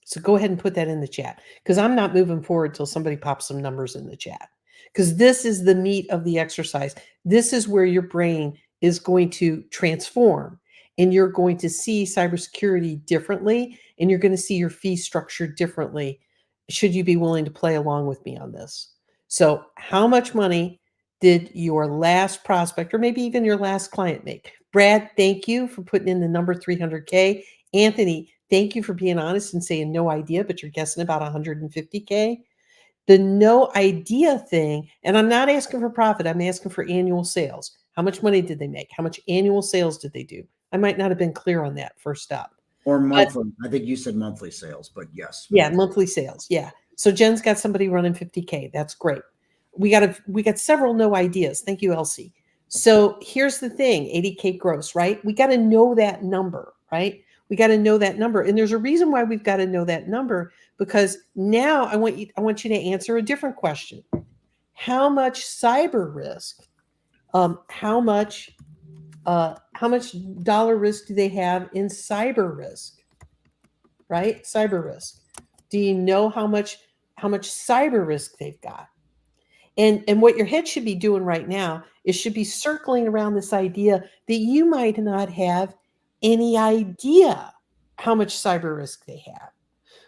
So go ahead and put that in the chat because I'm not moving forward till somebody pops some numbers in the chat, because this is the meat of the exercise. This is where your brain is going to transform and you're going to see cybersecurity differently and you're going to see your fee structure differently should you be willing to play along with me on this. So how much money did your last prospect or maybe even your last client make? Brad, thank you for putting in the number 300K. Anthony, thank you for being honest and saying no idea, but you're guessing about 150K. The no idea thing, and I'm not asking for profit, I'm asking for annual sales. How much money did they make? How much annual sales did they do? I might not have been clear on that first up. Or monthly. I think you said monthly sales, but yes. Yeah, monthly sales. Yeah. So Jen's got somebody running 50K. That's great. We got several no ideas. Thank you, Elsie. So here's the thing, 80K gross, right? We got to know that number, right? We got to know that number. And there's a reason why we've got to know that number, because now I want you to answer a different question. How much cyber risk, how much dollar risk do they have in cyber risk? Right? Cyber risk. Do you know how much cyber risk they've got? And what your head should be doing right now is should be circling around this idea that you might not have any idea how much cyber risk they have.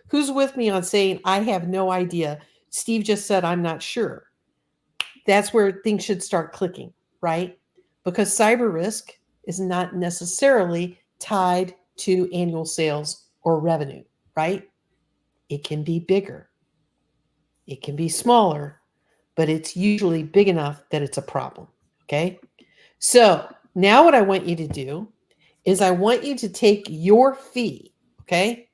Who's with me on saying, I have no idea? Steve just said, I'm not sure. That's where things should start clicking, right? Because cyber risk is not necessarily tied to annual sales or revenue, right? It can be bigger. It can be smaller, but it's usually big enough that it's a problem, okay? So now what I want you to do is I want you to take your fee, okay?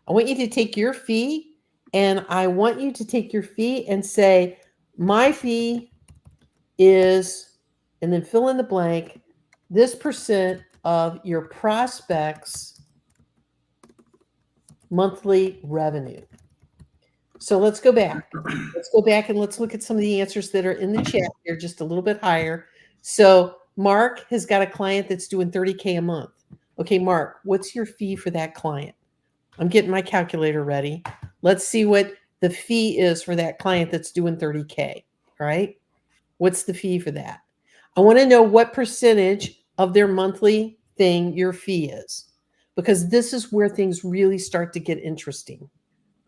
I want you to take your fee and I want you to take your fee and say, my fee is, and then fill in the blank, this percent of your prospects' monthly revenue. So let's go back. Let's go back and let's look at some of the answers that are in the chat here, just a little bit higher. So Mark has got a client that's doing 30K a month. Okay, Mark, what's your fee for that client? I'm getting my calculator ready. Let's see what the fee is for that client that's doing 30K. All right. What's the fee for that? I want to know what percentage of their monthly thing your fee is, because this is where things really start to get interesting.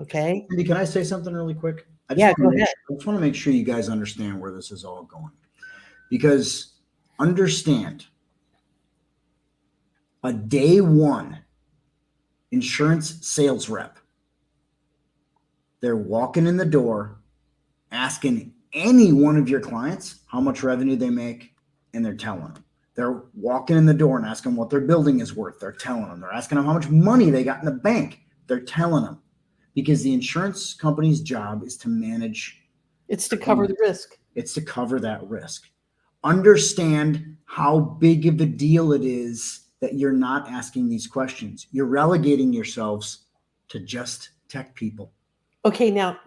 Okay. Andy, can I say something really quick? Yeah, go ahead. I just want to make sure you guys understand where this is all going. Because understand, a day one insurance sales rep, they're walking in the door, asking any one of your clients how much revenue they make, and they're telling them. They're walking in the door and asking what their building is worth. They're telling them. They're asking them how much money they got in the bank. They're telling them. Because the insurance company's job is to manage. It's to cover the risk. It's to cover that risk. Understand how big of a deal it is that you're not asking these questions. You're relegating yourselves to just tech people. Okay, now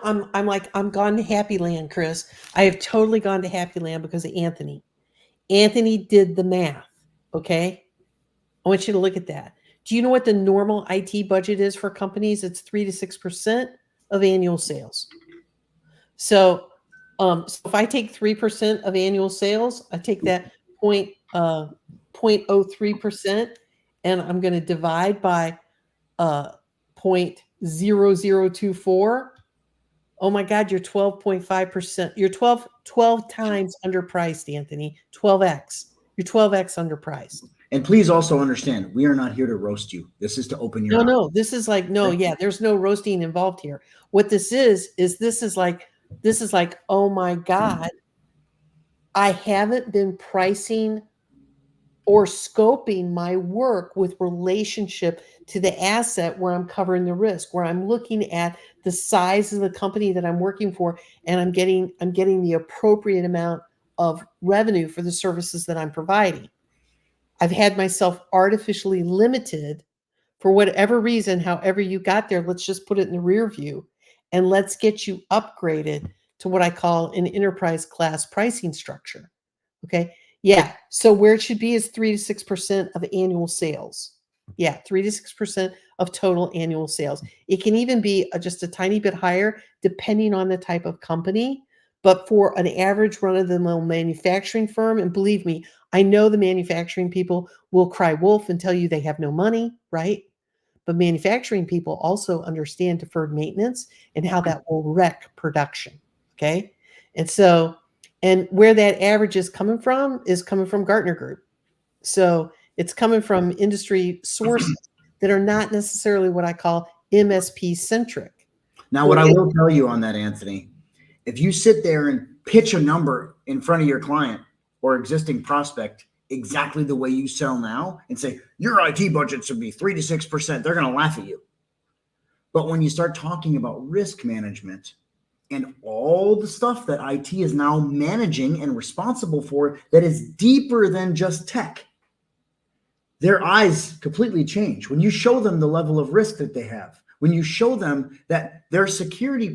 I'm gone to Happy Land, Chris. I have totally gone to Happy Land because of Anthony. Anthony did the math. Okay, I want you to look at that. Do you know what the normal IT budget is for companies? It's 3 to 6% of annual sales. So if I take 3% of annual sales, I take that 0.03%, and I'm going to divide by 0.0024. Oh my God, you're 12.5%. You're 12 times underpriced, Anthony. 12x. You're 12x underpriced. And please also understand, we are not here to roast you. This is to open your eyes. No, this is like, there's no roasting involved here. What this is like, oh my God, I haven't been pricing or scoping my work with relationship to the asset where I'm covering the risk, where I'm looking at the size of the company that I'm working for, and I'm getting the appropriate amount of revenue for the services that I'm providing. I've had myself artificially limited for whatever reason. However you got there, let's just put it in the rear view and let's get you upgraded to what I call an enterprise class pricing structure. Okay. Yeah. So where it should be is 3 to 6% of annual sales. Yeah. 3 to 6% of total annual sales. It can even be just a tiny bit higher depending on the type of company. But for an average run-of-the-mill manufacturing firm, and believe me, I know the manufacturing people will cry wolf and tell you they have no money, right? But manufacturing people also understand deferred maintenance and how that will wreck production, okay? And where that average is coming from Gartner Group. So it's coming from industry sources that are not necessarily what I call MSP-centric. Now, what I will tell you on that, Anthony, if you sit there and pitch a number in front of your client or existing prospect exactly the way you sell now and say, your IT budget should be 3 to 6%, they're going to laugh at you. But when you start talking about risk management and all the stuff that IT is now managing and responsible for that is deeper than just tech, their eyes completely change. When you show them the level of risk that they have, when you show them that their security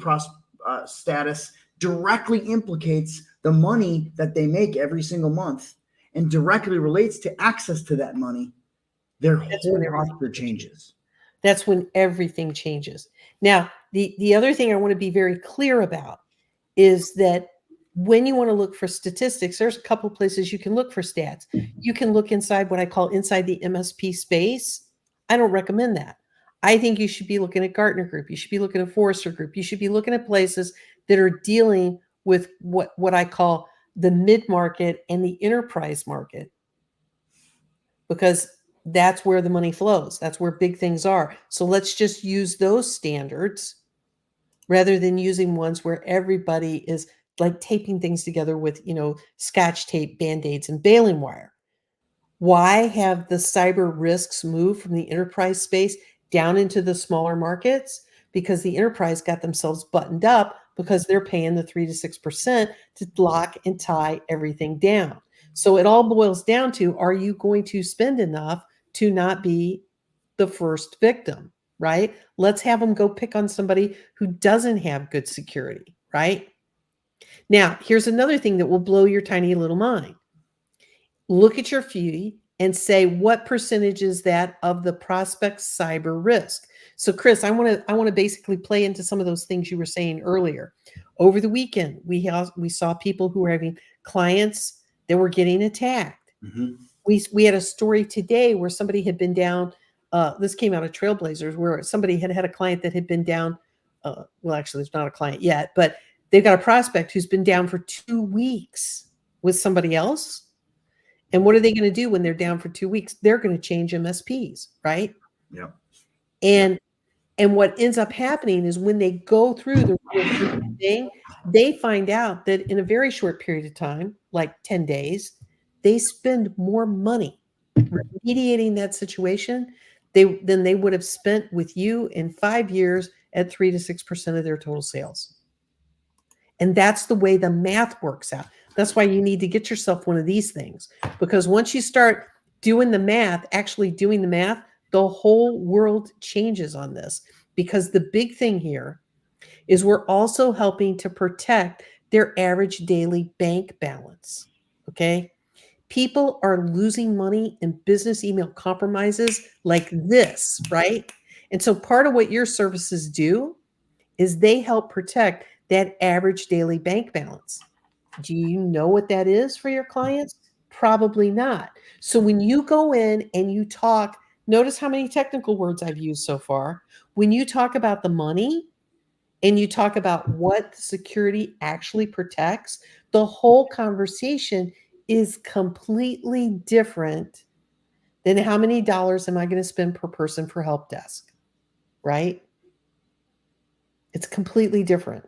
status directly implicates the money that they make every single month and directly relates to access to that money, their whole posture changes. That's when everything changes. Now, the other thing I want to be very clear about is that when you want to look for statistics, there's a couple of places you can look for stats. You can look inside what I call inside the MSP space. I don't recommend that. I think you should be looking at Gartner Group. You should be looking at Forrester Group. You should be looking at places that are dealing with what I call the mid-market and the enterprise market, because that's where the money flows. That's where big things are. So let's just use those standards rather than using ones where everybody is like taping things together with, Scotch tape, Band-Aids, and baling wire. Why have the cyber risks moved from the enterprise space down into the smaller markets? Because the enterprise got themselves buttoned up because they're paying the 3 to 6% to lock and tie everything down. So it all boils down to, are you going to spend enough to not be the first victim, right? Let's have them go pick on somebody who doesn't have good security, right? Now, here's another thing that will blow your tiny little mind. Look at your fee and say, what percentage is that of the prospect's cyber risk? So Chris, I want to basically play into some of those things you were saying earlier. Over the weekend, we saw people who were having clients that were getting attacked. Mhm. We had a story today where somebody had been down. This came out of Trailblazers, where somebody had a client that had been down. Well, actually, there's not a client yet, but they've got a prospect who's been down for 2 weeks with somebody else. And what are they going to do when they're down for 2 weeks? They're going to change MSPs, right? Yeah. And what ends up happening is when they go through the real thing, they find out that in a very short period of time, like 10 days, they spend more money remediating that situation than they would have spent with you in 5 years at 3 to 6% of their total sales. And that's the way the math works out. That's why you need to get yourself one of these things, because once you start doing the math, actually doing the math, the whole world changes on this. Because the big thing here is we're also helping to protect their average daily bank balance. Okay. People are losing money in business email compromises like this, right? And so part of what your services do is they help protect that average daily bank balance. Do you know what that is for your clients? Probably not. So when you go in and you talk, notice how many technical words I've used so far. When you talk about the money and you talk about what security actually protects, the whole conversation is completely different than how many dollars am I going to spend per person for help desk, right? It's completely different.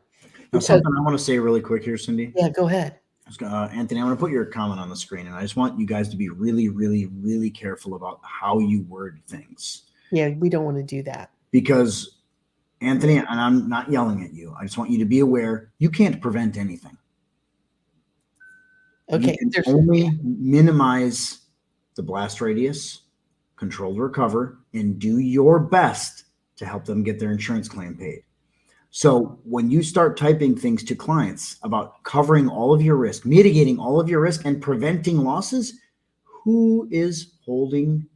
Now, Because, something I want to say really quick here, Cindy. yeah, go ahead. Anthony, I'm going to put your comment on the screen, and I just want you guys to be really, really, really careful about how you word things. Yeah, we don't want to do that. Because, Anthony, and I'm not yelling at you, I just want you to be aware you can't prevent anything. Okay. You can only minimize the blast radius, control the recover, and do your best to help them get their insurance claim paid. So when you start typing things to clients about covering all of your risk, mitigating all of your risk, and preventing losses, who is holding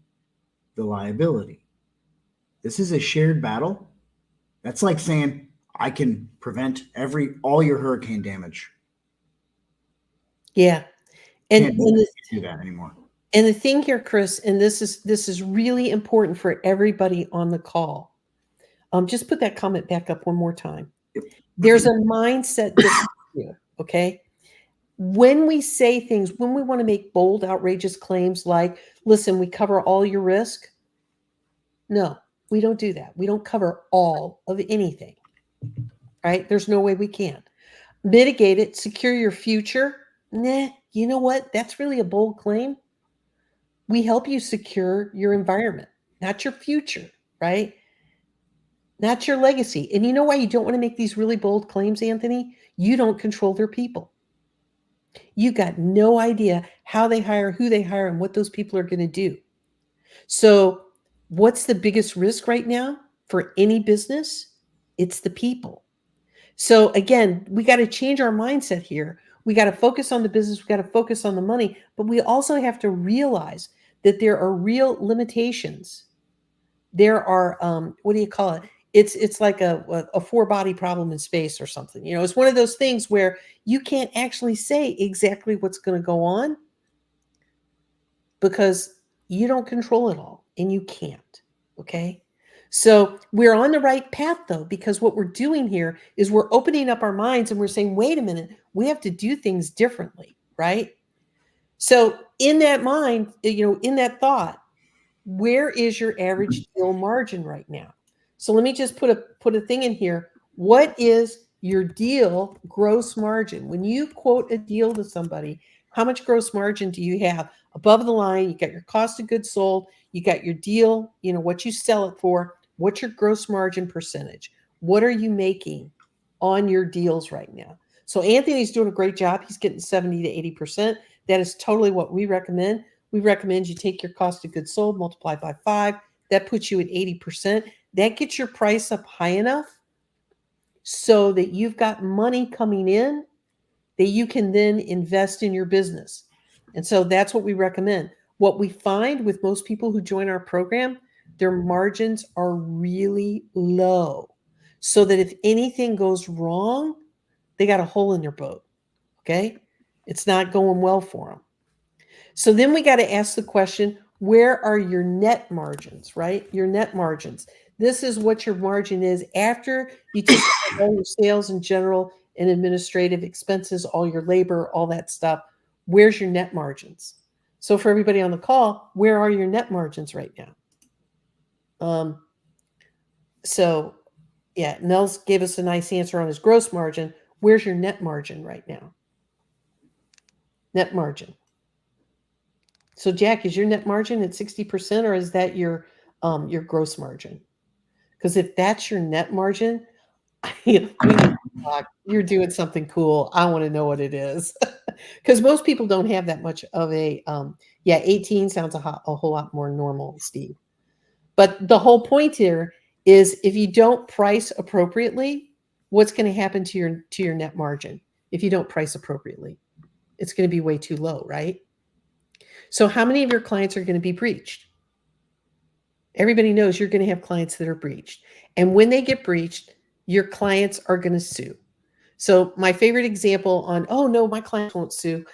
the liability? This is a shared battle. That's like saying, I can prevent all your hurricane damage. Yeah. Can't do that anymore. And the thing here, Chris, and this is really important for everybody on the call. Just put that comment back up one more time. Yep. There's a mindset difference here, okay? When we say things, when we want to make bold, outrageous claims like, listen, we cover all your risk. No, we don't do that. We don't cover all of anything, right? There's no way we can. Mitigate it, secure your future. Nah, you know what? That's really a bold claim. We help you secure your environment, not your future, right? Not your legacy. And you know why you don't want to make these really bold claims, Anthony? You don't control their people. You got no idea how they hire, who they hire, and what those people are going to do. So, what's the biggest risk right now for any business? It's the people. So, again, we got to change our mindset here. We got to focus on the business. We got to focus on the money, but we also have to realize that there are real limitations. There are, what do you call it? It's like a four-body problem in space or something. You know, it's one of those things where you can't actually say exactly what's going to go on because you don't control it all and you can't. Okay. So we're on the right path though, because what we're doing here is we're opening up our minds and we're saying, wait a minute, we have to do things differently, right? So in that mind, you know, in that thought, where is your average deal margin right now? So let me just put a thing in here. What is your deal gross margin? When you quote a deal to somebody, how much gross margin do you have? Above the line, you got your cost of goods sold, you got your deal, you know, what you sell it for, what's your gross margin percentage? What are you making on your deals right now? So Anthony's doing a great job. He's getting 70 to 80%. That is totally what we recommend. We recommend you take your cost of goods sold, multiply by 5. That puts you at 80%. That gets your price up high enough so that you've got money coming in that you can then invest in your business. And so that's what we recommend. What we find with most people who join our program, their margins are really low, so that if anything goes wrong, they got a hole in their boat. Okay? It's not going well for them. So then we got to ask the question, where are your net margins, right? Your net margins. This is what your margin is after you take all your sales and general and administrative expenses, all your labor, all that stuff. Where's your net margins? So for everybody on the call, where are your net margins right now? So yeah, Nels gave us a nice answer on his gross margin. Where's your net margin right now? Net margin. So Jack, is your net margin at 60% or is that your gross margin? Because if that's your net margin, you're doing something cool. I want to know what it is. Because most people don't have that much of a 18 sounds a whole lot more normal, Steve. But the whole point here is if you don't price appropriately, what's going to happen to your net margin? If you don't price appropriately, it's going to be way too low, right? So how many of your clients are going to be breached? Everybody knows you're going to have clients that are breached. And when they get breached, your clients are going to sue. So my favorite example on, oh no, my clients won't sue.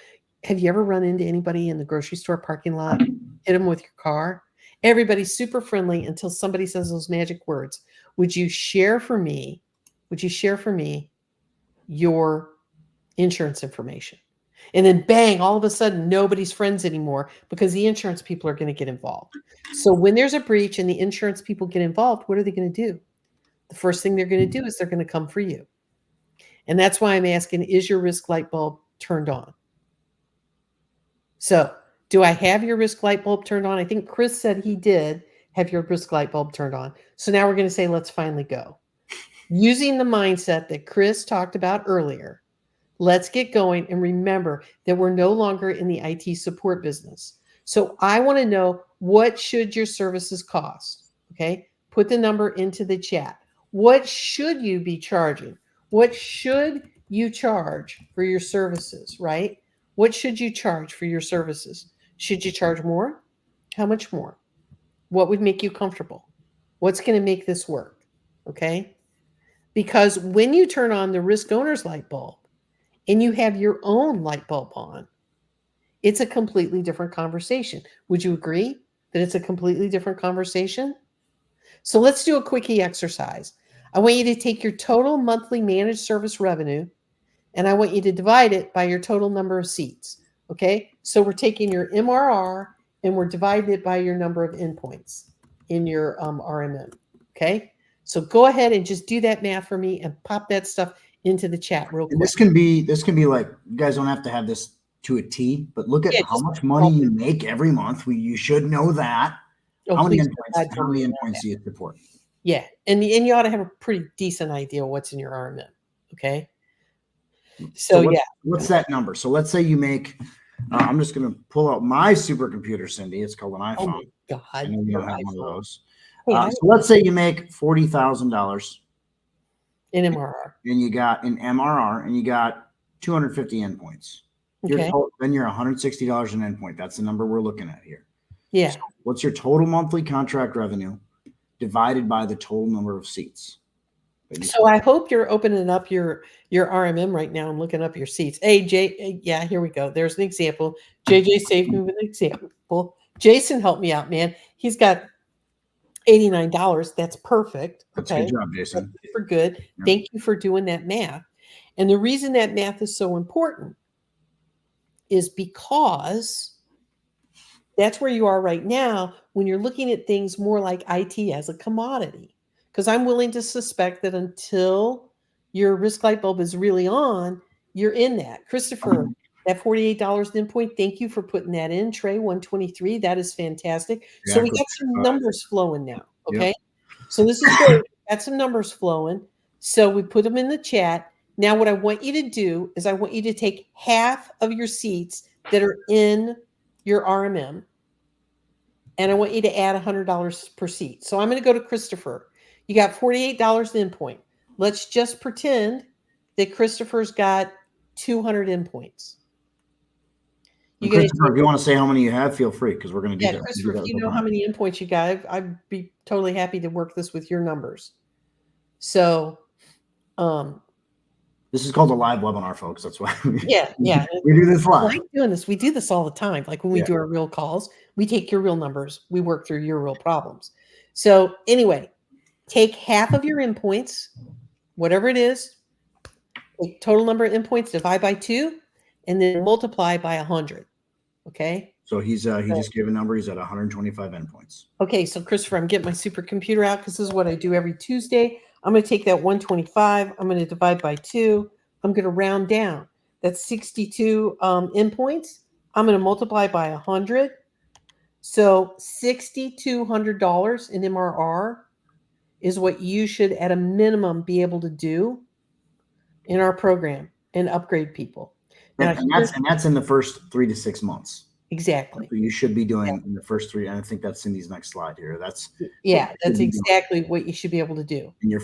Have you ever run into anybody in the grocery store parking lot, hit them with your car? Everybody's super friendly until somebody says those magic words. Would you share for me your insurance information? And then bang, all of a sudden, nobody's friends anymore because the insurance people are going to get involved. So when there's a breach and the insurance people get involved, what are they going to do? The first thing they're going to do is they're going to come for you. And that's why I'm asking, is your risk light bulb turned on? So do I have your risk light bulb turned on? I think Chris said he did have your risk light bulb turned on. So now we're going to say, let's finally go. Using the mindset that Chris talked about earlier, let's get going and remember that we're no longer in the IT support business. So I want to know, what should your services cost? Okay, put the number into the chat. What should you be charging? What should you charge for your services, right? What should you charge for your services? Should you charge more? How much more? What would make you comfortable? What's going to make this work? Okay, because when you turn on the risk owner's light bulb, and you have your own light bulb on, it's a completely different conversation. Would you agree that it's a completely different conversation? So let's do a quickie exercise. I want you to take your total monthly managed service revenue, and I want you to divide it by your total number of seats. Okay, so we're taking your MRR and we're dividing it by your number of endpoints in your RMM. Okay, so go ahead and just do that math for me and pop that stuff into the chat real quick. And this can be like, you guys don't have to have this to a T, but look at how much money you make every month. You should know that. How many endpoints do you support? Yeah, and you ought to have a pretty decent idea of what's in your RMM. Okay. So what's that number? So let's say you make. I'm just going to pull out my supercomputer, Cindy. It's called an iPhone. Oh my God! I know you don't have one of those. So let's say you make $40,000 in MRR, and you got an MRR, and you got 250 endpoints. Okay. Then you're $160 an endpoint. That's the number we're looking at here. Yeah. So what's your total monthly contract revenue divided by the total number of seats? So I hope you're opening up your RMM right now and looking up your seats. Hey, Jay, yeah, here we go. There's an example. JJ saved me with an example. Jason helped me out, man. He's got $89. That's perfect. That's a good job, Jason. That's super good. Yeah. Thank you for doing that math. And the reason that math is so important is because that's where you are right now when you're looking at things more like IT as a commodity. Because I'm willing to suspect that until your risk light bulb is really on, you're in that. Christopher, that $48 endpoint, thank you for putting that in. Trey, 123, that is fantastic. Yeah, so we got some numbers flowing now, okay? Yep. So this is great. Got some numbers flowing. So we put them in the chat. Now what I want you to do is I want you to take half of your seats that are in your RMM, and I want you to add $100 per seat. So I'm going to go to Christopher. You got $48 endpoint. Let's just pretend that Christopher's got 200 endpoints. Christopher, if you want to say how many you have, feel free, because we're going to do that. Christopher, if you know how many endpoints you got, I'd be totally happy to work this with your numbers. So, this is called a live webinar, folks. That's why we do this live. I like doing this. We do this all the time. Like when we do our real calls, we take your real numbers. We work through your real problems. So anyway, take half of your endpoints, whatever it is, take total number of endpoints, divide by 2, and then multiply by 100. Okay. So he just gave a number. He's at 125 endpoints. Okay. So Christopher, I'm getting my supercomputer out because this is what I do every Tuesday. I'm going to take that 125. I'm going to divide by 2. I'm going to round down. That's 62 endpoints. I'm going to multiply by 100. So $6,200 in MRR is what you should at a minimum be able to do in our program and upgrade people. Now, and that's in the first 3 to 6 months. Exactly. So you should be doing in the first 3. And I think that's Cindy's next slide here. That's exactly what you should be able to do. And you're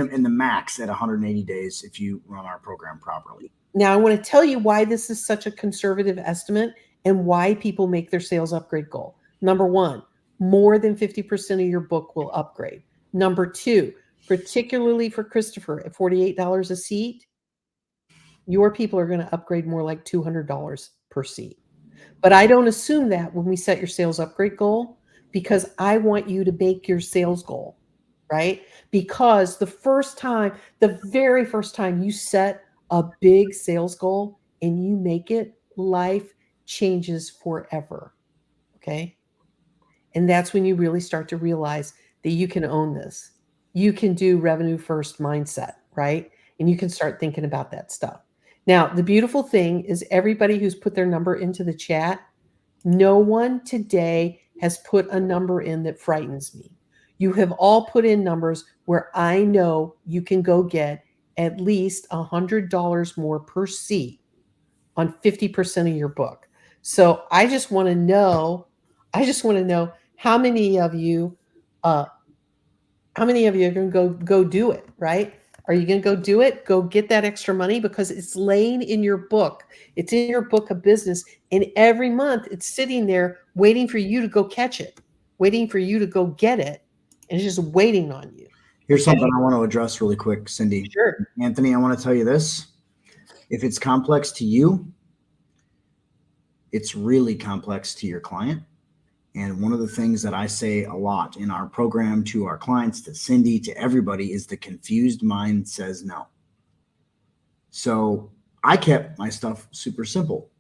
in the max at 180 days if you run our program properly. Now I want to tell you why this is such a conservative estimate and why people make their sales upgrade goal. Number 1, more than 50% of your book will upgrade. Number 2, particularly for Christopher at $48 a seat, your people are going to upgrade more like $200 per seat. But I don't assume that when we set your sales upgrade goal, because I want you to make your sales goal, right? Because the very first time you set a big sales goal and you make it, life changes forever. Okay. And that's when you really start to realize that you can own this. You can do revenue first mindset, right? And you can start thinking about that stuff. Now, the beautiful thing is everybody who's put their number into the chat, no one today has put a number in that frightens me. You have all put in numbers where I know you can go get at least $100 more per seat on 50% of your book. So I just want to know how many of you are going to go do it, right? Are you going to go do it? Go get that extra money because it's laying in your book. It's in your book of business. And every month it's sitting there waiting for you to go catch it, waiting for you to go get it. And it's just waiting on you. Here's something I want to address really quick, Cindy. Sure. Anthony, I want to tell you this. If it's complex to you, it's really complex to your client. And one of the things that I say a lot in our program to our clients, to Cindy, to everybody, is the confused mind says no. So I kept my stuff super simple.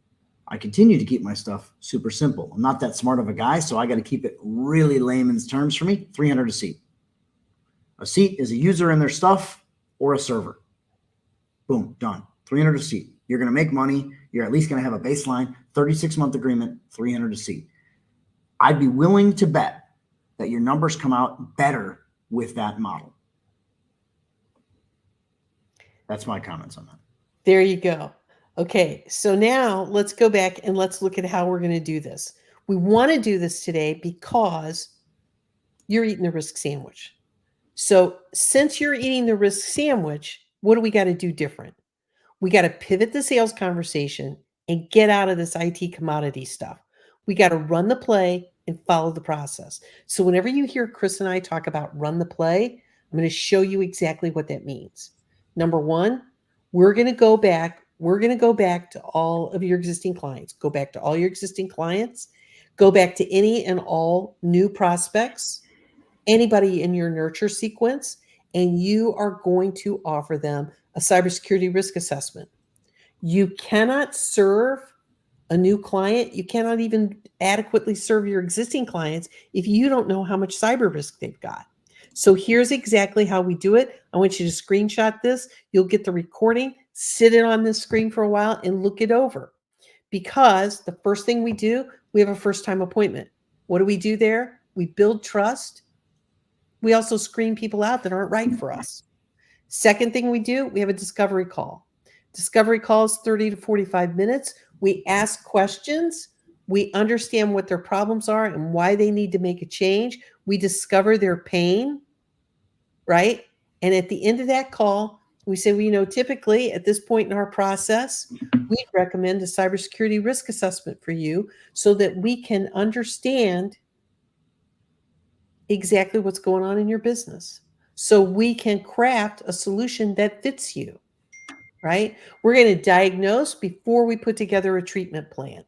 I continue to keep my stuff super simple. I'm not that smart of a guy, so I got to keep it really layman's terms for me. 300 a seat. A seat is a user and their stuff or a server. Boom, done. 300 a seat. You're going to make money. You're at least going to have a baseline 36-month agreement, 300 a seat. I'd be willing to bet that your numbers come out better with that model. That's my comments on that. There you go. Okay, so now let's go back and let's look at how we're going to do this. We want to do this today because you're eating the risk sandwich. So since you're eating the risk sandwich, what do we got to do different? We got to pivot the sales conversation and get out of this IT commodity stuff. We got to run the play and follow the process. So whenever you hear Chris and I talk about run the play, I'm going to show you exactly what that means. Number 1, we're going to go back to all of your existing clients. Go back to all your existing clients. Go back to any and all new prospects, anybody in your nurture sequence, and you are going to offer them a cybersecurity risk assessment. You cannot serve a new client. You cannot even adequately serve your existing clients if you don't know how much cyber risk they've got. So here's exactly how we do it. I want you to screenshot this. You'll get the recording, sit it on this screen for a while and look it over. Because the first thing we do, we have a first-time appointment. What do we do there? We build trust. We also screen people out that aren't right for us. Second thing we do, we have a discovery call. Discovery calls 30 to 45 minutes. We ask questions. We understand what their problems are and why they need to make a change. We discover their pain, right? And at the end of that call, we say, well, typically at this point in our process, we'd recommend a cybersecurity risk assessment for you so that we can understand exactly what's going on in your business. So we can craft a solution that fits you, right? We're going to diagnose before we put together a treatment plan.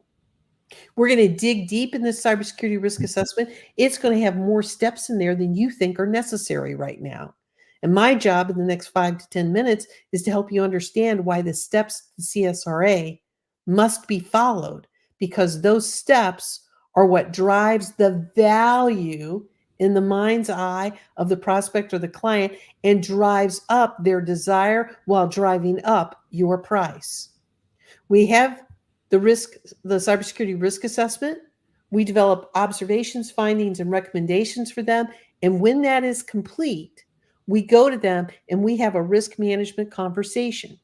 We're going to dig deep in this cybersecurity risk assessment. It's going to have more steps in there than you think are necessary right now. And my job in the next 5 to 10 minutes is to help you understand why the steps to the CSRA must be followed, because those steps are what drives the value in the mind's eye of the prospect or the client and drives up their desire while driving up your price. We have the cybersecurity risk assessment. We develop observations, findings, and recommendations for them. And when that is complete, we go to them and we have a risk management conversation.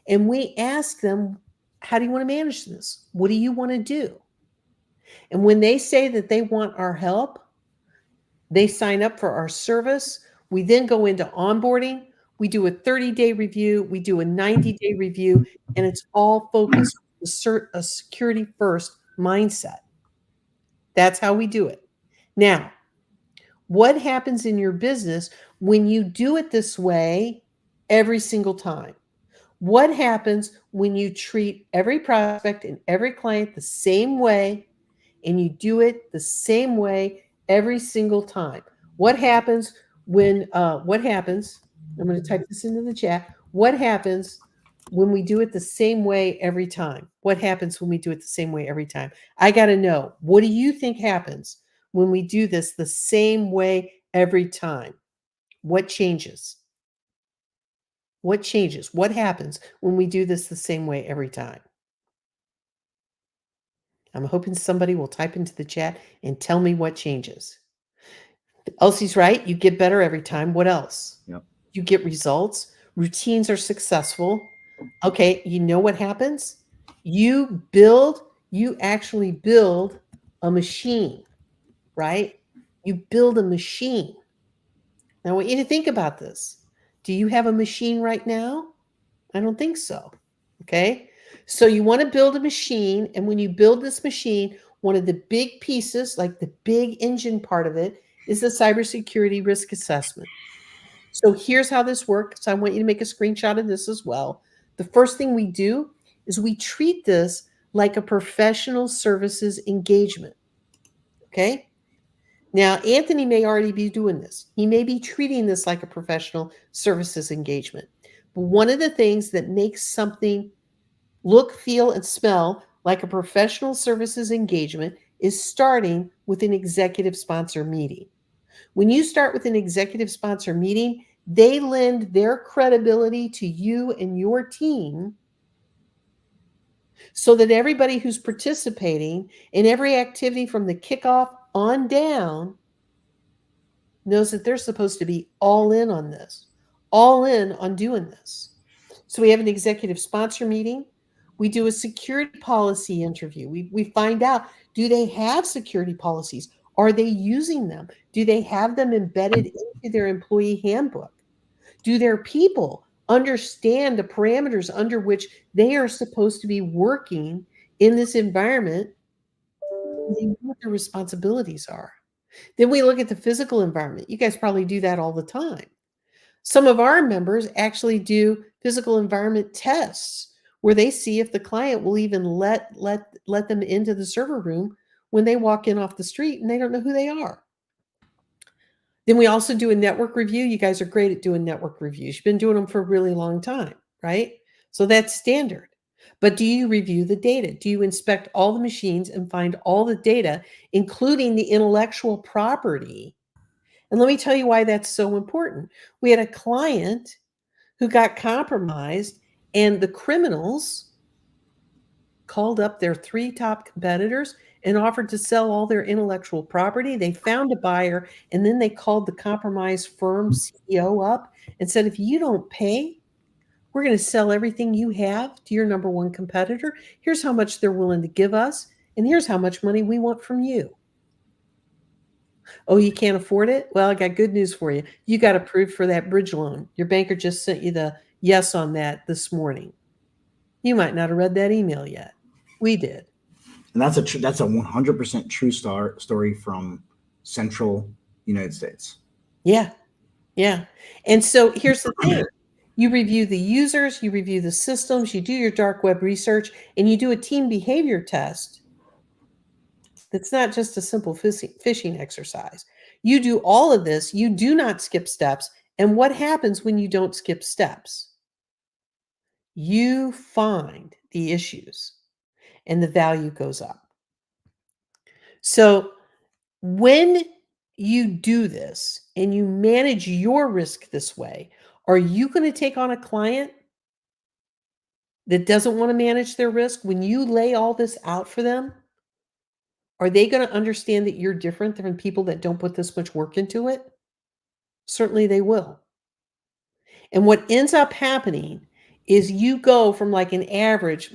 And we ask them, how do you want to manage this? What do you want to do? And when they say that they want our help, they sign up for our service. We then go into onboarding. We do a 30-day review. We do a 90-day review, and it's all focused on a security first mindset. That's how we do it. Now, what happens in your business when you do it this way every single time? What happens when you treat every prospect and every client the same way and you do it the same way every single time? What happens when, I'm going to type this into the chat. What happens when we do it the same way every time? What happens when we do it the same way every time? I got to know, what do you think happens when we do this the same way every time? What changes? What changes? What happens when we do this the same way every time? I'm hoping somebody will type into the chat and tell me what changes. Elsie's right. You get better every time. What else? Yep. You get results. Routines are successful. Okay, you know what happens? You actually build a machine, right? You build a machine. Now, I want you to think about this. Do you have a machine right now? I don't think so. Okay. So you want to build a machine. And when you build this machine, one of the big pieces, like the big engine part of it, is the cybersecurity risk assessment. So here's how this works. I want you to make a screenshot of this as well. The first thing we do is we treat this like a professional services engagement. Okay. Now, Anthony may already be doing this. He may be treating this like a professional services engagement. But one of the things that makes something look, feel, and smell like a professional services engagement is starting with an executive sponsor meeting. When you start with an executive sponsor meeting, they lend their credibility to you and your team so that everybody who's participating in every activity from the kickoff on down knows that they're supposed to be all in on this, all in on doing this. So we have an executive sponsor meeting. We do a security policy interview. We find out, do they have security policies? Are they using them? Do they have them embedded into their employee handbook? Do their people understand the parameters under which they are supposed to be working in this environment? They know what their responsibilities are. Then we look at the physical environment. You guys probably do that all the time. Some of our members actually do physical environment tests where they see if the client will even let them into the server room when they walk in off the street and they don't know who they are. Then we also do a network review. You guys are great at doing network reviews. You've been doing them for a really long time, right? So that's standard. But do you review the data? Do you inspect all the machines and find all the data, including the intellectual property? And let me tell you why that's so important. We had a client who got compromised, and the criminals called up their 3 top competitors and offered to sell all their intellectual property. They found a buyer, and then they called the compromised firm CEO up and said, if you don't pay, We're going to sell everything you have to your number one competitor. Here's how much they're willing to give us, and here's how much money we want from you. Oh, you can't afford it? Well, I got good news for you. You got approved for that bridge loan. Your banker just sent you the yes on that this morning. You might not have read that email yet. We did. And that's a 100% true story from Central United States. Yeah. Yeah. And so here's the thing. You review the users, you review the systems, you do your dark web research, and you do a team behavior test. That's not just a simple phishing exercise. You do all of this. You do not skip steps. And what happens when you don't skip steps? You find the issues and the value goes up. So when you do this and you manage your risk this way, are you going to take on a client that doesn't want to manage their risk? When you lay all this out for them, are they going to understand that you're different than people that don't put this much work into it? Certainly they will. And what ends up happening is you go from like an average,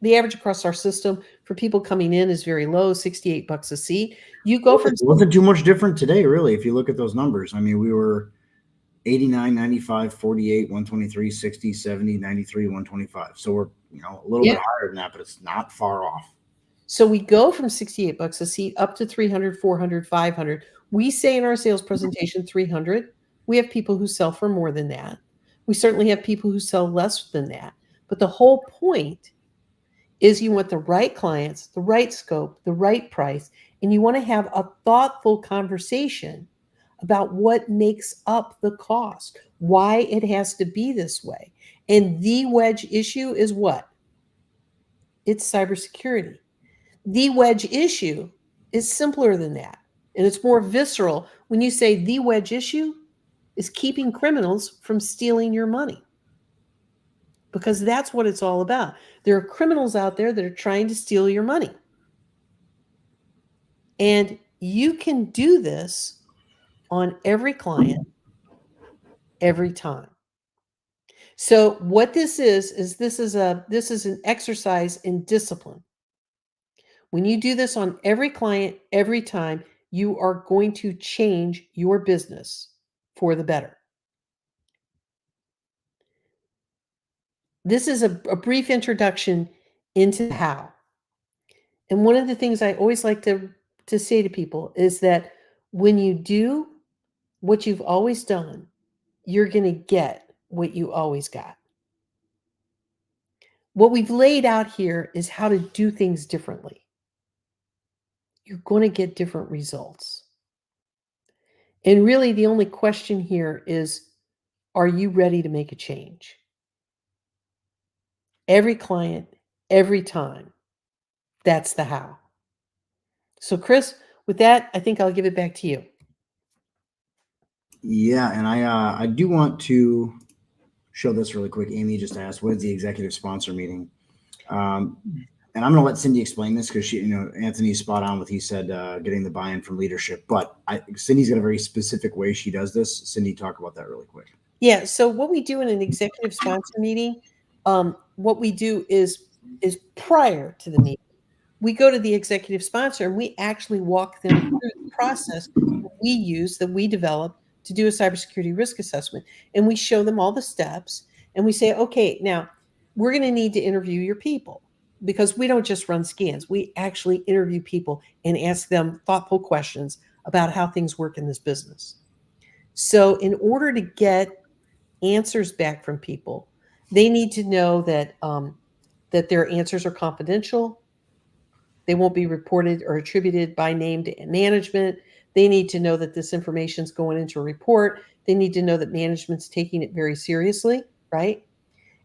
the average across our system for people coming in is very low, $68 a seat. You go from— It wasn't too much different today, really, if you look at those numbers. I mean, we were 89, 95, 48, 123, 60, 70, 93, 125. So we're, a little bit higher than that, but it's not far off. So we go from $68 a seat up to 300, 400, 500. We say in our sales presentation 300. We have people who sell for more than that. We certainly have people who sell less than that. But the whole point is you want the right clients, the right scope, the right price, and you want to have a thoughtful conversation about what makes up the cost, why it has to be this way. And the wedge issue is what? It's cybersecurity. The wedge issue is simpler than that, and it's more visceral when you say the wedge issue is keeping criminals from stealing your money, because that's what it's all about. There are criminals out there that are trying to steal your money, and you can do this on every client, every time. So what this is this is an exercise in discipline. When you do this on every client, every time, you are going to change your business for the better. This is a brief introduction into how. And one of the things I always like to say to people is that when you do what you've always done, you're going to get what you always got. What we've laid out here is how to do things differently. You're going to get different results. And really, the only question here is, are you ready to make a change? Every client, every time. That's the how. So, Chris, with that, I think I'll give it back to you. Yeah, and I do want to show this really quick. Amy just asked, what is the executive sponsor meeting? And I'm going to let Cindy explain this because Anthony's spot on with, he said, getting the buy-in from leadership. But Cindy's got a very specific way she does this. Cindy, talk about that really quick. Yeah. So what we do in an executive sponsor meeting, what we do is prior to the meeting, we go to the executive sponsor and we actually walk them through the process we use, that we develop to do a cybersecurity risk assessment. And we show them all the steps and we say, okay, now we're going to need to interview your people, because we don't just run scans. We actually interview people and ask them thoughtful questions about how things work in this business. So in order to get answers back from people, they need to know that that their answers are confidential. They won't be reported or attributed by name to management. They need to know that this information is going into a report. They need to know that management's taking it very seriously, right?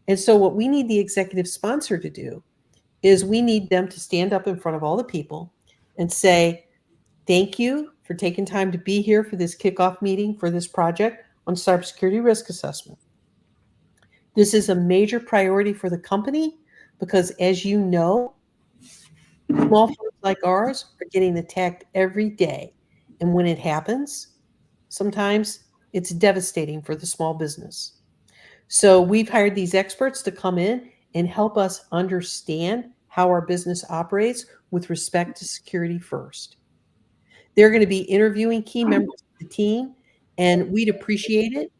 And so what we need the executive sponsor to do is we need them to stand up in front of all the people and say, thank you for taking time to be here for this kickoff meeting for this project on cybersecurity risk assessment. This is a major priority for the company because, as you know, small firms like ours are getting attacked every day. And when it happens, sometimes it's devastating for the small business. So we've hired these experts to come in and help us understand how our business operates with respect to security first. They're going to be interviewing key members of the team, and we'd appreciate it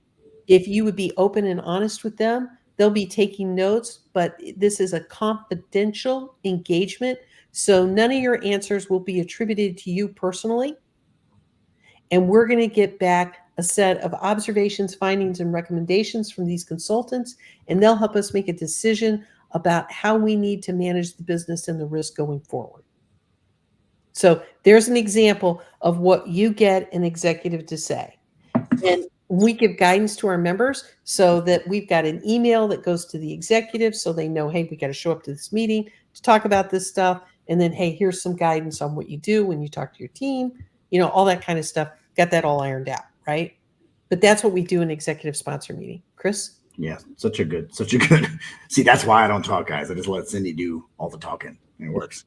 if you would be open and honest with them. They'll be taking notes, but this is a confidential engagement, so none of your answers will be attributed to you personally. And we're going to get back a set of observations, findings, and recommendations from these consultants, and they'll help us make a decision about how we need to manage the business and the risk going forward. So there's an example of what you get an executive to say. And we give guidance to our members so that we've got an email that goes to the executive so they know, hey, we got to show up to this meeting to talk about this stuff. And then, hey, here's some guidance on what you do when you talk to your team, all that kind of stuff. Got that all ironed out, right? But that's what we do in executive sponsor meeting. Chris? Yeah, such a good. See, that's why I don't talk, guys. I just let Cindy do all the talking. It works.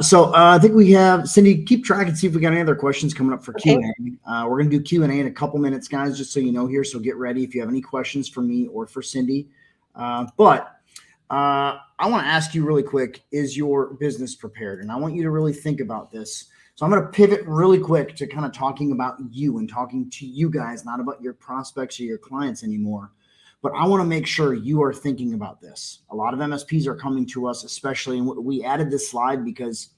So I think we have Cindy. Keep track and see if we got any other questions coming up for Q&A. We're going to do Q&A in a couple minutes, guys, just so you know here. So get ready if you have any questions for me or for Cindy. But I want to ask you really quick: is your business prepared? And I want you to really think about this. So I'm going to pivot really quick to kind of talking about you and talking to you guys, not about your prospects or your clients anymore. But I want to make sure you are thinking about this. A lot of MSPs are coming to us, especially, and we added this slide because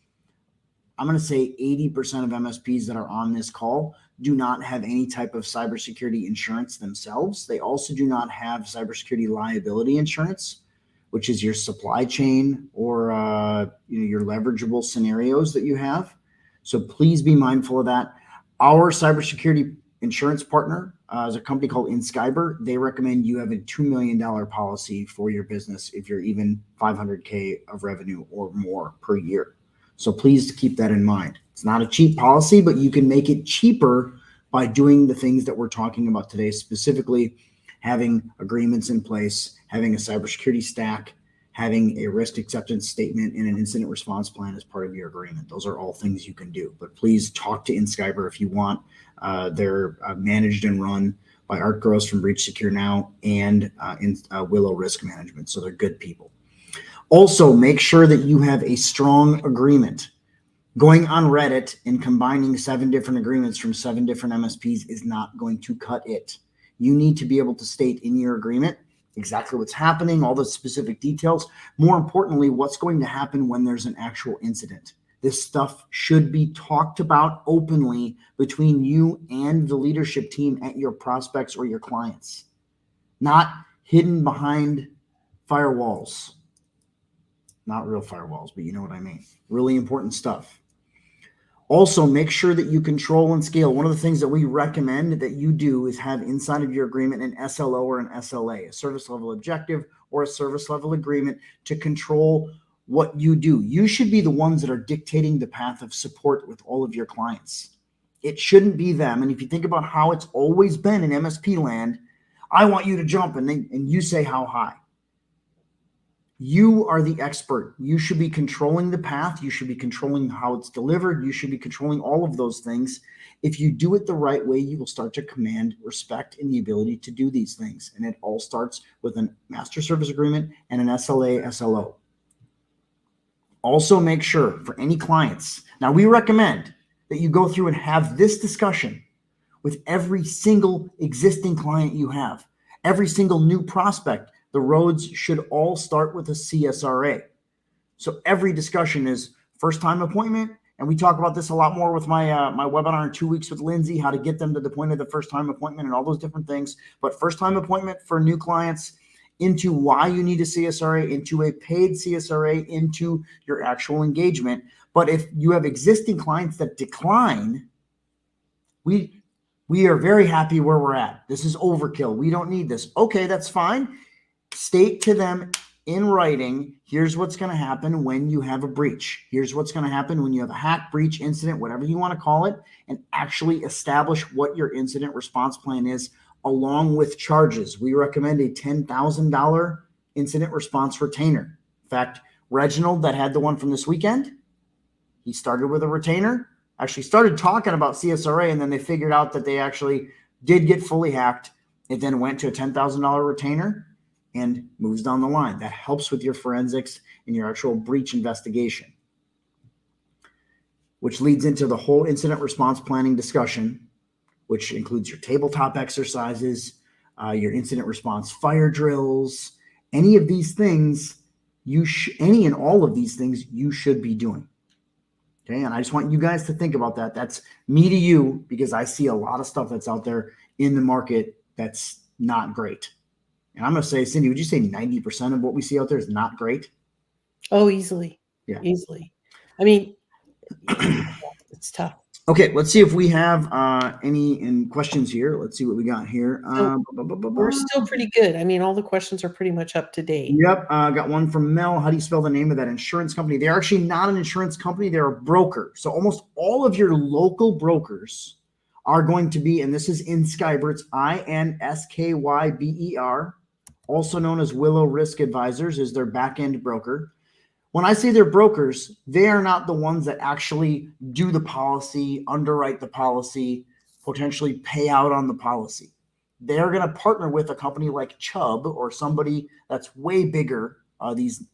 I'm going to say 80% of MSPs that are on this call do not have any type of cybersecurity insurance themselves. They also do not have cybersecurity liability insurance, which is your supply chain or your leverageable scenarios that you have. So please be mindful of that. Our cybersecurity insurance partner is a company called Inskyber. They recommend you have a $2 million policy for your business if you're even $500K of revenue or more per year. So please keep that in mind. It's not a cheap policy, but you can make it cheaper by doing the things that we're talking about today, specifically having agreements in place, having a cybersecurity stack, having a risk acceptance statement, and an incident response plan as part of your agreement. Those are all things you can do. But please talk to Inskyber if you want. They're managed and run by Art Gross from Breach Secure Now and Willow Risk Management. So they're good people. Also, make sure that you have a strong agreement. Going on Reddit and combining 7 different agreements from 7 different MSPs is not going to cut it. You need to be able to state in your agreement exactly what's happening, all the specific details. More importantly, what's going to happen when there's an actual incident. This stuff should be talked about openly between you and the leadership team at your prospects or your clients, not hidden behind firewalls. Not real firewalls, but you know what I mean. Really important stuff. Also, make sure that you control and scale. One of the things that we recommend that you do is have inside of your agreement an SLO or an SLA, a service level objective or a service level agreement to control what you do. You should be the ones that are dictating the path of support with all of your clients. It shouldn't be them. And if you think about how it's always been in MSP land, I want you to jump and you say how high. You are the expert. You should be controlling the path. You should be controlling how it's delivered. You should be controlling all of those things. If you do it the right way, you will start to command respect and the ability to do these things. And it all starts with a master service agreement and an SLA, SLO. Also make sure for any clients. Now we recommend that you go through and have this discussion with every single existing client you have, every single new prospect. The roads should all start with a CSRA. So every discussion is first time appointment. And we talk about this a lot more with my webinar in 2 weeks with Lindsay, how to get them to the point of the first time appointment and all those different things. But first time appointment for new clients, into why you need a CSRA, into a paid CSRA, into your actual engagement. But if you have existing clients that decline, we are very happy where we're at. This is overkill. We don't need this. Okay, that's fine. State to them in writing, here's what's going to happen when you have a breach. Here's what's going to happen when you have a hack, breach, incident, whatever you want to call it, and actually establish what your incident response plan is along with charges. We recommend a $10,000 incident response retainer. In fact, Reginald that had the one from this weekend, he started with a retainer, actually started talking about CSRA, and then they figured out that they actually did get fully hacked It then went to a $10,000 retainer and moves down the line. That helps with your forensics and your actual breach investigation, which leads into the whole incident response planning discussion, which includes your tabletop exercises, your incident response fire drills, any of these things, any and all of these things you should be doing. Okay, and I just want you guys to think about that. That's me to you, because I see a lot of stuff that's out there in the market that's not great. And I'm going to say, Cindy, would you say 90% of what we see out there is not great? Oh, easily. Yeah. Easily. I mean, it's tough. Okay, let's see if we have any questions here. Let's see what we got here. We're still pretty good. I mean, all the questions are pretty much up to date. Yep, got one from Mel. How do you spell the name of that insurance company? They're actually not an insurance company. They're a broker. So almost all of your local brokers are going to be, and this is Inskyber. It's INSKYBER, also known as Willow Risk Advisors, is their back-end broker. When I say they're brokers, they are not the ones that actually do the policy, underwrite the policy, potentially pay out on the policy. They're going to partner with a company like Chubb or somebody that's way bigger. There's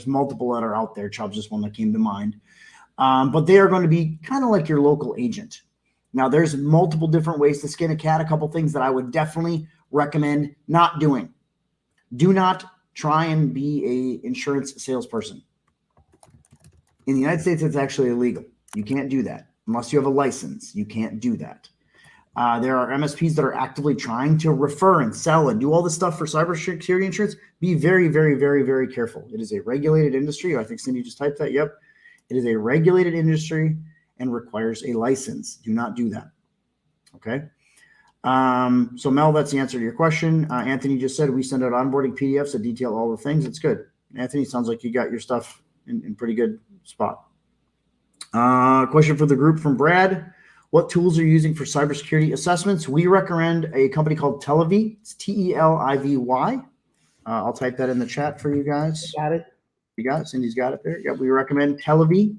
multiple that are out there. Chubb's just one that came to mind. But they are going to be kind of like your local agent. Now, there's multiple different ways to skin a cat. A couple things that I would definitely recommend not doing. Do not try and be a insurance salesperson. In the United States, it's actually illegal. You can't do that unless you have a license. You can't do that. There are MSPs that are actively trying to refer and sell and do all this stuff for cybersecurity insurance. Be very, very, very, very careful. It is a regulated industry. I think Cindy just typed that. Yep. It is a regulated industry and requires a license. Do not do that. Okay. So Mel, that's the answer to your question. Anthony just said we send out onboarding PDFs that detail all the things. It's good. Anthony, sounds like you got your stuff in pretty good spot. Question for the group from Brad. What tools are you using for cybersecurity assessments? We recommend a company called Telivy. It's Telivy. I'll type that in the chat for you guys. Got it. You got it? Cindy's got it there. Yep, we recommend Telivy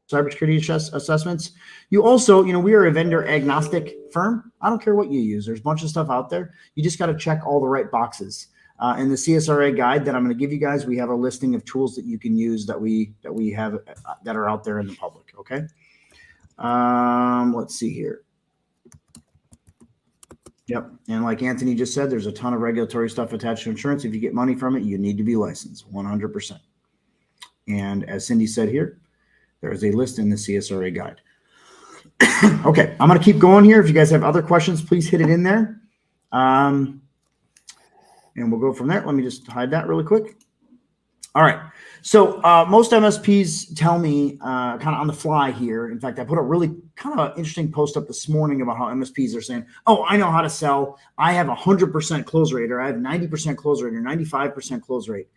cybersecurity assessments. You also, we are a vendor agnostic firm. I don't care what you use. There's a bunch of stuff out there. You just got to check all the right boxes. In the CSRA guide that I'm going to give you guys, we have a listing of tools that you can use that we have that are out there in the public. Okay. Let's see here. Yep. And like Anthony just said, there's a ton of regulatory stuff attached to insurance. If you get money from it, you need to be licensed 100%. And as Cindy said here, there is a list in the CSRA guide. Okay, I'm going to keep going here. If you guys have other questions, please hit it in there. And we'll go from there. Let me just hide that really quick. All right. So most MSPs tell me kind of on the fly here. In fact, I put a really kind of an interesting post up this morning about how MSPs are saying, oh, I know how to sell. I have 100% close rate, or I have 90% close rate, or 95% close rate.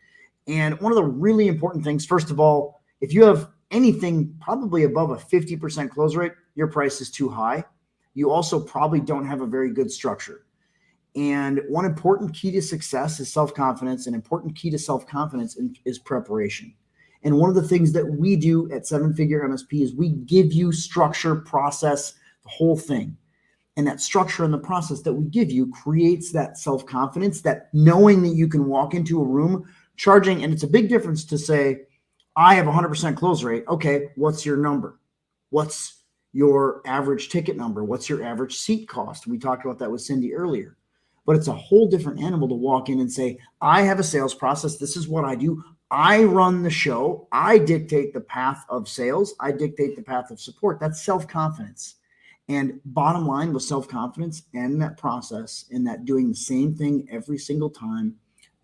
And one of the really important things, first of all, if you have anything probably above a 50% close rate, your price is too high. You also probably don't have a very good structure. And one important key to success is self-confidence. An important key to self-confidence is preparation. And one of the things that we do at Seven Figure MSP is we give you structure, process, the whole thing. And that structure and the process that we give you creates that self-confidence, that knowing that you can walk into a room charging. And it's a big difference to say, I have 100% close rate. Okay, what's your number? What's your average ticket number? What's your average seat cost? We talked about that with Cindy earlier. But it's a whole different animal to walk in and say, I have a sales process. This is what I do. I run the show. I dictate the path of sales. I dictate the path of support. That's self-confidence. And bottom line with self-confidence and that process and that doing the same thing every single time,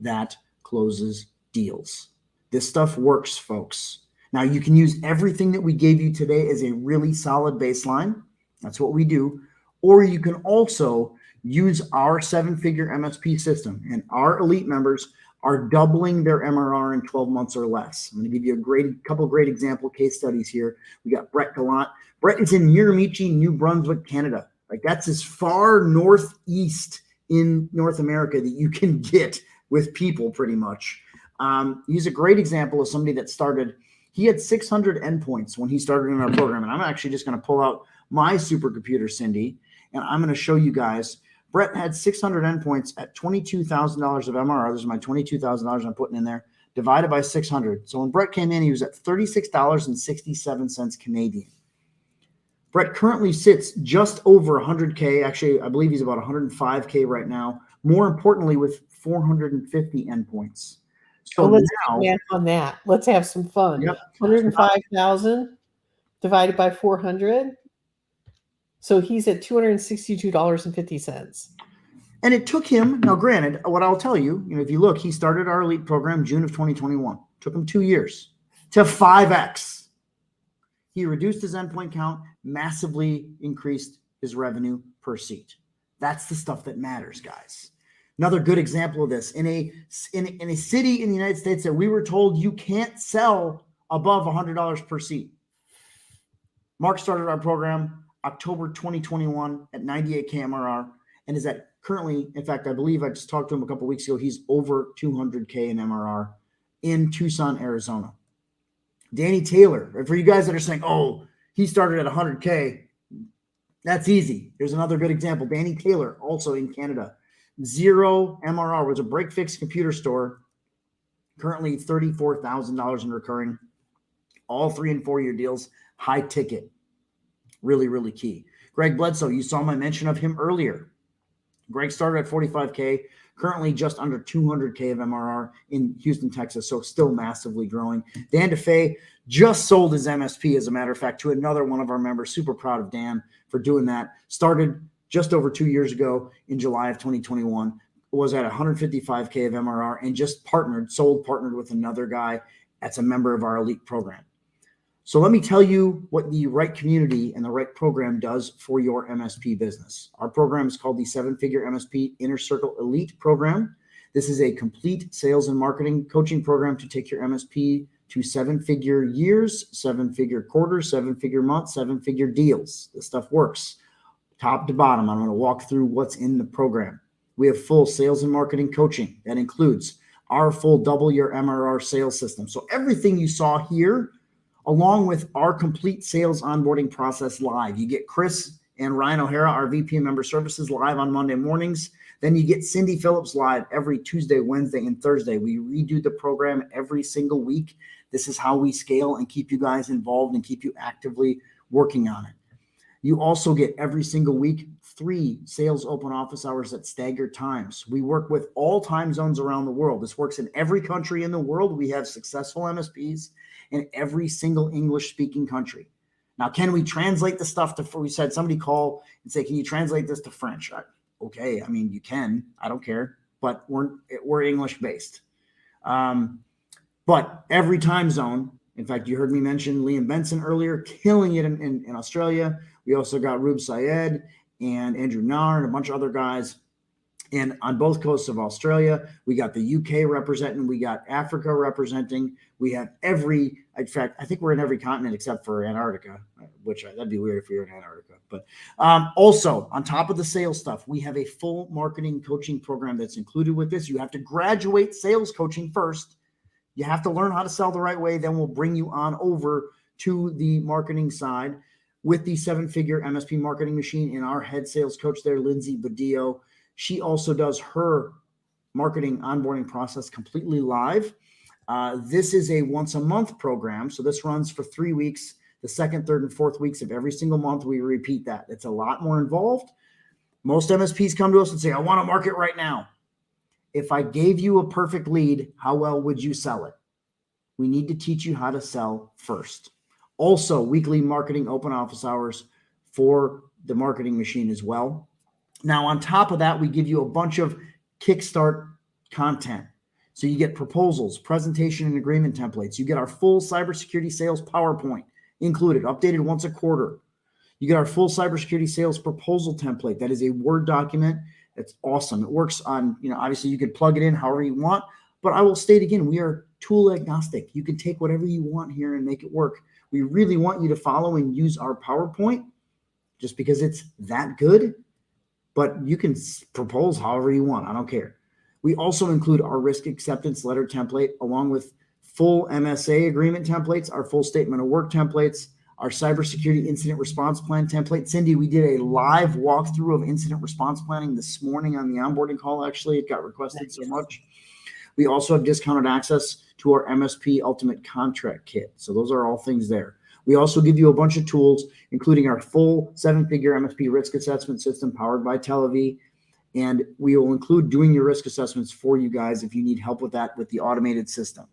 that closes deals. This stuff works, folks. Now, you can use everything that we gave you today as a really solid baseline. That's what we do. Or you can also use our seven-figure MSP system. And our elite members are doubling their MRR in 12 months or less. I'm going to give you a couple of great example case studies here. We got Brett Gallant. Brett is in Miramichi, New Brunswick, Canada. Like, that's as far northeast in North America that you can get with people pretty much. He's a great example of somebody that started, he had 600 endpoints when he started in our program. And I'm actually just going to pull out my supercomputer, Cindy, and I'm going to show you guys Brett had 600 endpoints at $22,000 of MRR. This is my $22,000 I'm putting in there, divided by 600. So when Brett came in, he was at $36.67 Canadian. Brett currently sits just over 100K. Actually, I believe he's about 105K right now. More importantly, with 450 endpoints. So let's now, do math on that. Let's have some fun. Yep. 105,000 divided by 400. So he's at $262.50. And it took him, now granted, what I'll tell you, if you look, he started our elite program June of 2021. Took him 2 years to 5x. He reduced his endpoint count, massively increased his revenue per seat. That's the stuff that matters, guys. Another good example of this, in a city in the United States that we were told you can't sell above $100 per seat. Mark started our program October 2021 at 98K MRR and is at currently, in fact, I believe I just talked to him a couple of weeks ago, he's over 200K in MRR in Tucson, Arizona. Danny Taylor, for you guys that are saying, oh, he started at 100K, that's easy. Here's another good example. Danny Taylor, also in Canada, 0 MRR, was a break-fix computer store, currently $34,000 in recurring, all 3 and 4 year deals, high ticket, really, really key. Greg Bledsoe, you saw my mention of him earlier. Greg started at 45K, currently just under 200K of MRR in Houston, Texas, so still massively growing. Dan DeFay just sold his MSP, as a matter of fact, to another one of our members. Super proud of Dan for doing that. Started just over 2 years ago in July of 2021, was at 155K of MRR and just partnered with another guy that's a member of our elite program. So let me tell you what the right community and the right program does for your MSP business. Our program is called the 7-Figure MSP Inner Circle Elite Program. This is a complete sales and marketing coaching program to take your MSP to 7-figure years, 7-figure quarters, 7-figure months, 7-figure deals. This stuff works top to bottom. I'm going to walk through what's in the program. We have full sales and marketing coaching. That includes our full double your MRR sales system. So everything you saw here, along with our complete sales onboarding process live. You get Chris and Ryan O'Hara, our VP of Member Services, live on Monday mornings. Then you get Cindy Phillips live every Tuesday, Wednesday, and Thursday. We redo the program every single week. This is how we scale and keep you guys involved and keep you actively working on it. You also get every single week 3 sales open office hours at staggered times. We work with all time zones around the world. This works in every country in the world. We have successful MSPs in every single English-speaking country. Now, can we translate the stuff to, we said somebody call and say, can you translate this to French? Okay, I mean, you can. I don't care. But we're English-based. But every time zone, in fact, you heard me mention Liam Benson earlier, killing it in Australia. We also got Rube Syed and Andrew Nair and a bunch of other guys. And on both coasts of Australia, we got the UK representing, we got Africa representing, we have in fact, I think we're in every continent except for Antarctica, which that'd be weird if we were in Antarctica. But also, on top of the sales stuff, we have a full marketing coaching program that's included with this. You have to graduate sales coaching first. You have to learn how to sell the right way. Then we'll bring you on over to the marketing side with the 7-Figure MSP marketing machine and our head sales coach there, Lindsay Badillo. She also does her marketing onboarding process completely live. This is a once-a-month program, so this runs for 3 weeks. The second, third, and fourth weeks of every single month, we repeat that. It's a lot more involved. Most MSPs come to us and say, I want to market right now. If I gave you a perfect lead, how well would you sell it? We need to teach you how to sell first. Also, weekly marketing open office hours for the marketing machine as well. Now, on top of that, we give you a bunch of kickstart content. So you get proposals, presentation and agreement templates. You get our full cybersecurity sales PowerPoint included, updated once a quarter. You get our full cybersecurity sales proposal template. That is a Word document. It's awesome. It works on, obviously you could plug it in however you want, but I will state again, we are tool agnostic. You can take whatever you want here and make it work. We really want you to follow and use our PowerPoint just because it's that good. But you can propose however you want. I don't care. We also include our risk acceptance letter template along with full MSA agreement templates, our full statement of work templates, our cybersecurity incident response plan template. Cindy, we did a live walkthrough of incident response planning this morning on the onboarding call. Actually, it got requested so much. We also have discounted access to our MSP Ultimate Contract Kit. So those are all things there. We also give you a bunch of tools, including our full 7-figure MSP risk assessment system powered by Telev. And we will include doing your risk assessments for you guys if you need help with that with the automated system.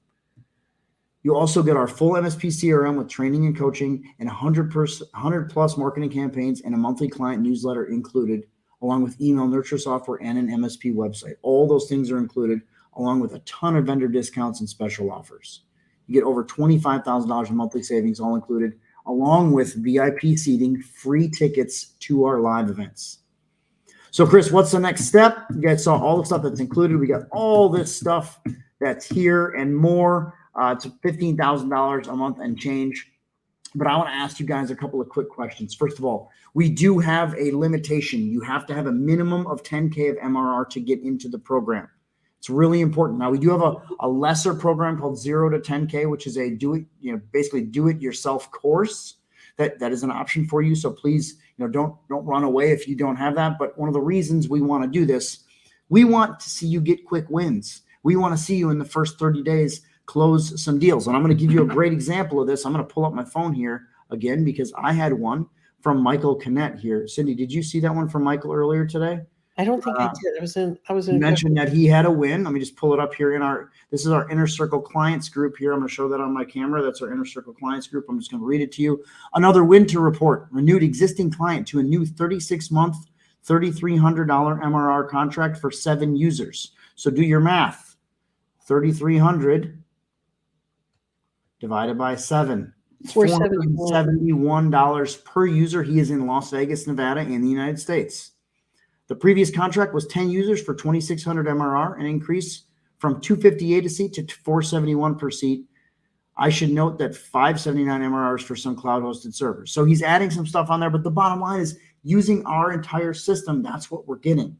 You also get our full MSP CRM with training and coaching and 100 plus marketing campaigns and a monthly client newsletter included, along with email nurture software and an MSP website. All those things are included, along with a ton of vendor discounts and special offers. You get over $25,000 in monthly savings, all included, along with VIP seating, free tickets to our live events. So, Chris, what's the next step? You guys saw all the stuff that's included. We got all this stuff that's here and more. It's $15,000 a month and change. But I want to ask you guys a couple of quick questions. First of all, we do have a limitation. You have to have a minimum of 10K of MRR to get into the program. It's really important. Now, we do have a lesser program called 0 to 10K, which is a basically do it yourself course. That is an option for you. So please, don't run away if you don't have that. But one of the reasons we want to do this, we want to see you get quick wins. We want to see you in the first 30 days close some deals. And I'm going to give you a great example of this. I'm going to pull up my phone here again because I had one from Michael Canet here. Cindy, did you see that one from Michael earlier today? I don't think I did. I was in. He mentioned that he had a win. Let me just pull it up here this is our Inner Circle Clients group here. I'm going to show that on my camera. That's our Inner Circle Clients group. I'm just going to read it to you. Another win to report. Renewed existing client to a new 36-month, $3,300 MRR contract for 7 users. So do your math. 3,300 divided by 7. $471 per user. He is in Las Vegas, Nevada, in the United States. The previous contract was 10 users for 2,600 MRR, an increase from $258 a seat to $471 per seat. I should note that $579 MRRs for some cloud-hosted servers. So he's adding some stuff on there, but the bottom line is using our entire system. That's what we're getting.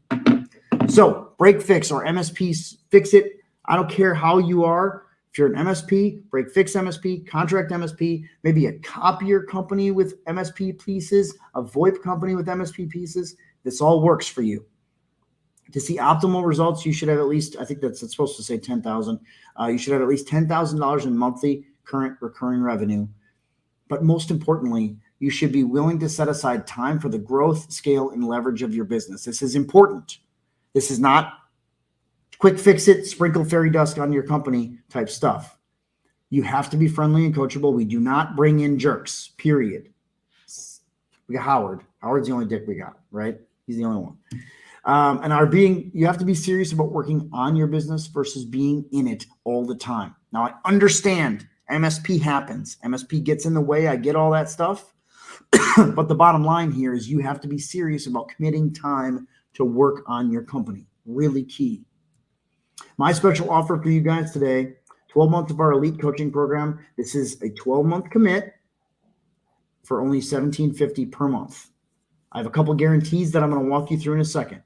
So break fix or MSP fix it. I don't care how you are. If you're an MSP, break fix MSP, contract MSP, maybe a copier company with MSP pieces, a VoIP company with MSP pieces. This all works for you. To see optimal results, you should have at least, I think it's supposed to say 10,000. You should have at least $10,000 in monthly current recurring revenue. But most importantly, you should be willing to set aside time for the growth, scale, and leverage of your business. This is important. This is not quick fix it, sprinkle fairy dust on your company type stuff. You have to be friendly and coachable. We do not bring in jerks, period. We got Howard. Howard's the only dick we got, right? He's the only one. You have to be serious about working on your business versus being in it all the time. Now, I understand MSP happens. MSP gets in the way. I get all that stuff. But the bottom line here is you have to be serious about committing time to work on your company. Really key. My special offer for you guys today, 12 months of our elite coaching program. This is a 12-month commit for only $1,750 per month. I have a couple guarantees that I'm going to walk you through in a second.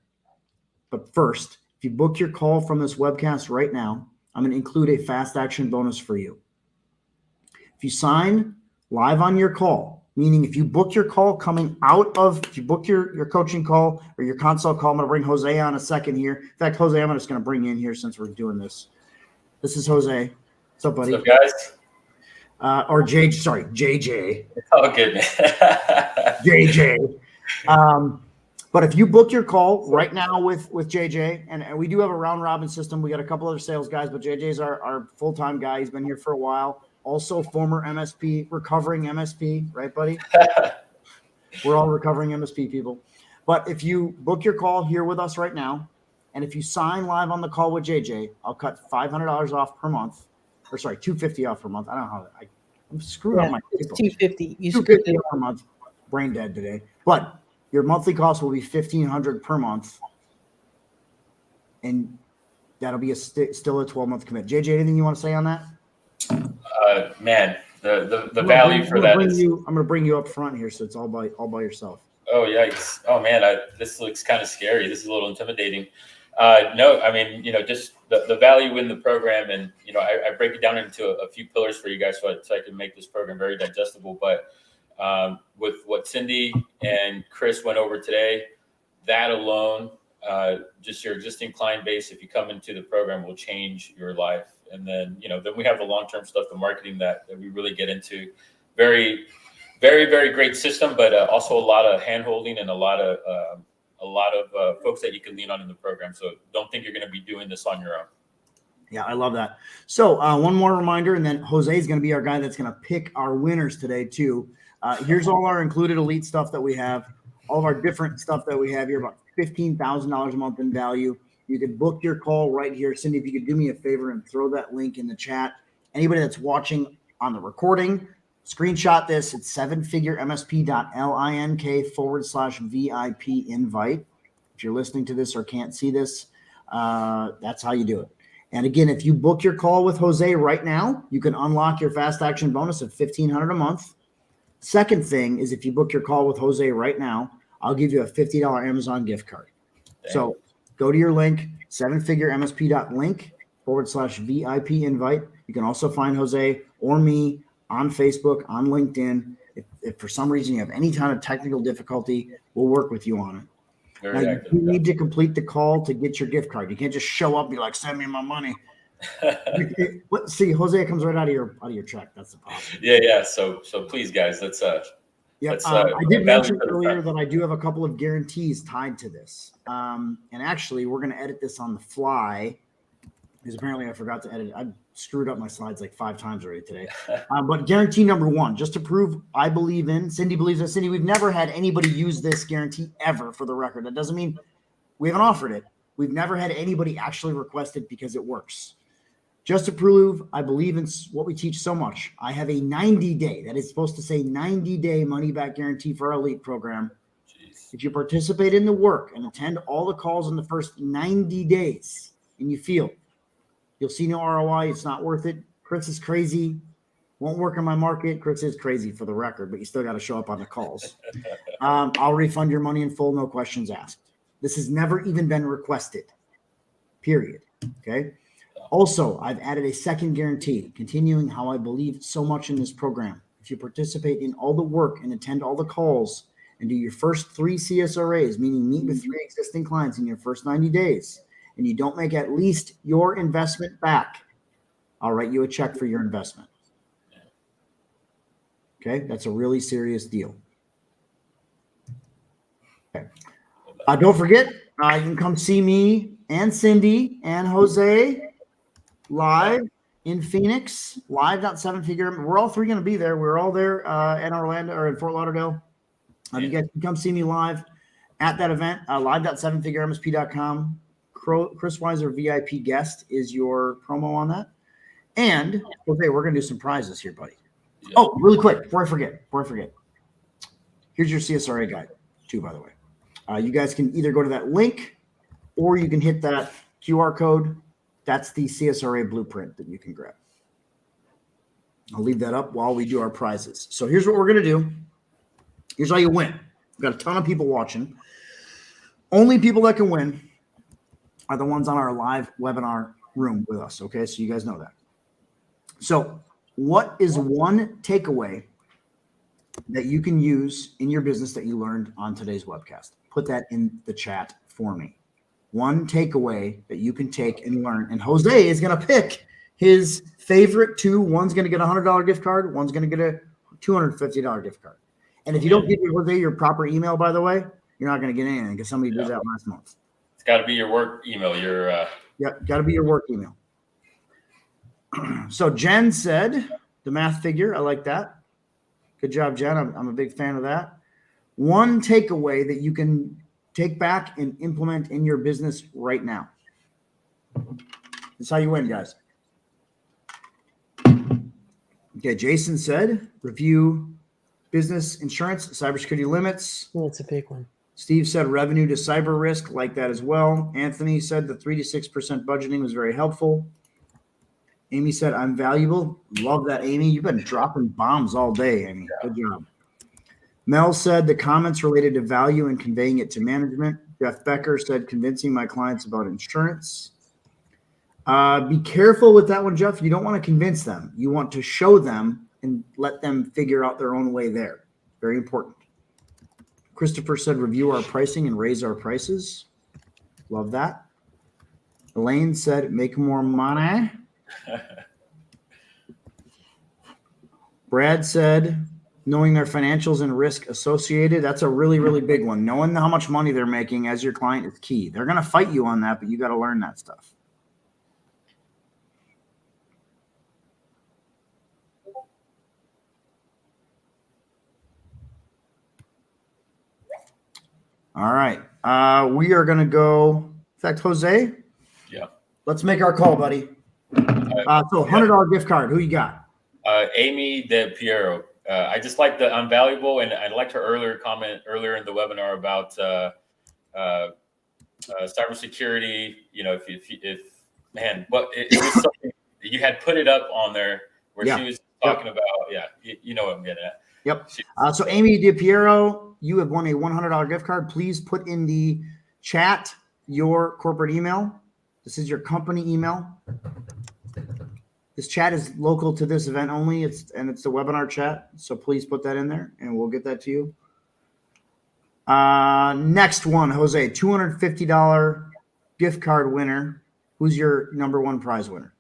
But first, if you book your call from this webcast right now, I'm going to include a fast action bonus for you. If you sign live on your call, meaning if you book your call if you book your coaching call or your consult call, I'm going to bring Jose on a second here. In fact, Jose, I'm just going to bring you in here since we're doing this. This is Jose. What's up, buddy? What's up, guys? JJ. Oh, good, man. JJ. But if you book your call right now with JJ, and we do have a round robin system. We got a couple other sales guys, but JJ's our full-time guy. He's been here for a while. Also former MSP, recovering MSP, right, buddy? We're all recovering MSP people. But if you book your call here with us right now, and if you sign live on the call with JJ, I'll cut $500 off per month. Or sorry, $250 off per month. I don't know how I'm screwing up my people. $250. You $250 per month. Brain dead today. But your monthly cost will be $1,500 per month, and that'll be still a 12-month commit. JJ, anything you want to say on that? Man, the value for that is. I'm going to bring you up front here, so it's all by yourself. Oh yikes! Oh man, this looks kind of scary. This is a little intimidating. No, I mean, just the value in the program, and I break it down into a few pillars for you guys, so I can make this program very digestible. But With what Cindy and Chris went over today, that alone, just your existing client base, if you come into the program, will change your life. And then, then we have the long-term stuff, the marketing that we really get into. Very, very, very great system, but also a lot of hand-holding and a lot of folks that you can lean on in the program. So don't think you're going to be doing this on your own. Yeah, I love that. So one more reminder, and then Jose is going to be our guy that's going to pick our winners today too. Here's all our included elite stuff that we have, all of our different stuff that we have here, about $15,000 a month in value. You could book your call right here. Cindy, if you could do me a favor and throw that link in the chat. Anybody that's watching on the recording, screenshot this. It's sevenfigureMSP.link/VIP invite. If you're listening to this or can't see this, that's how you do it. And again, if you book your call with Jose right now, you can unlock your fast action bonus of $1,500 a month. Second thing is if you book your call with Jose right now, I'll give you a $50 Amazon gift card. Dang. So go to your link, sevenfigureMSP.link/VIP invite. You can also find Jose or me on Facebook, on LinkedIn. If for some reason you have any kind of technical difficulty, we'll work with you on it. Now, you need to complete the call to get your gift card. You can't just show up and be like, send me my money. See, Jose comes right out of your check. That's the problem. Yeah. So please, guys, let's. I did mention earlier that I do have a couple of guarantees tied to this. And actually, we're going to edit this on the fly because apparently I forgot to edit it. I screwed up my slides like 5 times already today. But guarantee number 1, just to prove I believe in, Cindy believes in. Cindy, we've never had anybody use this guarantee ever, for the record. That doesn't mean we haven't offered it. We've never had anybody actually request it because it works. Just to prove I believe in what we teach so much, I have a 90-day, that is supposed to say 90-day money-back guarantee for our elite program. Jeez. If you participate in the work and attend all the calls in the first 90 days and you feel you'll see no ROI, it's not worth it, Chris is crazy, won't work in my market. Chris is crazy, for the record, but you still got to show up on the calls. I'll refund your money in full, no questions asked. This has never even been requested, period. Okay. Also, I've added a second guarantee, continuing how I believe so much in this program. If you participate in all the work and attend all the calls and do your first 3 CSRAs, meaning meet with 3 existing clients in your first 90 days, and you don't make at least your investment back, I'll write you a check for your investment. Okay, that's a really serious deal. Okay. Don't forget, you can come see me and Cindy and Jose live in Phoenix, live.7figure. We're all 3 going to be there. We're all there in Orlando or in Fort Lauderdale. You guys can come see me live at that event, live.7figureMSP.com. Chris Weiser VIP guest is your promo on that. And okay, we're going to do some prizes here, buddy. Yeah. Oh, really quick, before I forget. Here's your CSRA guide too, by the way. You guys can either go to that link or you can hit that QR code. That's the CSRA blueprint that you can grab. I'll leave that up while we do our prizes. So here's what we're going to do. Here's how you win. We've got a ton of people watching. Only people that can win are the ones on our live webinar room with us. Okay, so you guys know that. So what is one takeaway that you can use in your business that you learned on today's webcast? Put that in the chat for me. One takeaway that you can take and learn. And Jose is going to pick his favorite 2. One's going to get a $100 gift card. One's going to get a $250 gift card. And if you don't give Jose your proper email, by the way, you're not going to get anything because somebody did that last month. It's got to be your work email. Yep, got to be your work email. So Jen said, the math figure. I like that. Good job, Jen. I'm a big fan of that. One takeaway that you can take back and implement in your business right now. That's how you win, guys. Okay, Jason said, review business insurance, cybersecurity limits. Oh, that's a big one. Steve said revenue to cyber risk, like that as well. Anthony said the 3 to 6% budgeting was very helpful. Amy said, I'm valuable. Love that, Amy. You've been dropping bombs all day, Amy. Good job. Mel said the comments related to value and conveying it to management. Jeff Becker said convincing my clients about insurance. Be careful with that one, Jeff. You don't want to convince them. You want to show them and let them figure out their own way there. Very important. Christopher said, review our pricing and raise our prices. Love that. Elaine said, make more money. Brad said, knowing their financials and risk associated. That's a really, really big one. Knowing how much money they're making as your client is key. They're going to fight you on that, but you got to learn that stuff. All right. We are going to go. In fact, Jose. Yeah. Let's make our call, buddy. So $100 gift card. Who you got? Amy De Piero. I just like the unvaluable, and I liked her earlier comment earlier in the webinar about cybersecurity. You know, if man, but it was something you had put it up on there where she was talking about. Yeah, you know what I'm getting at. Yep. So Amy De Piero, you have won a $100 gift card. Please put in the chat your corporate email. This is your company email. This chat is local to this event only. It's the webinar chat. So please put that in there and we'll get that to you. Next one, Jose, $250 gift card winner. Who's your number one prize winner?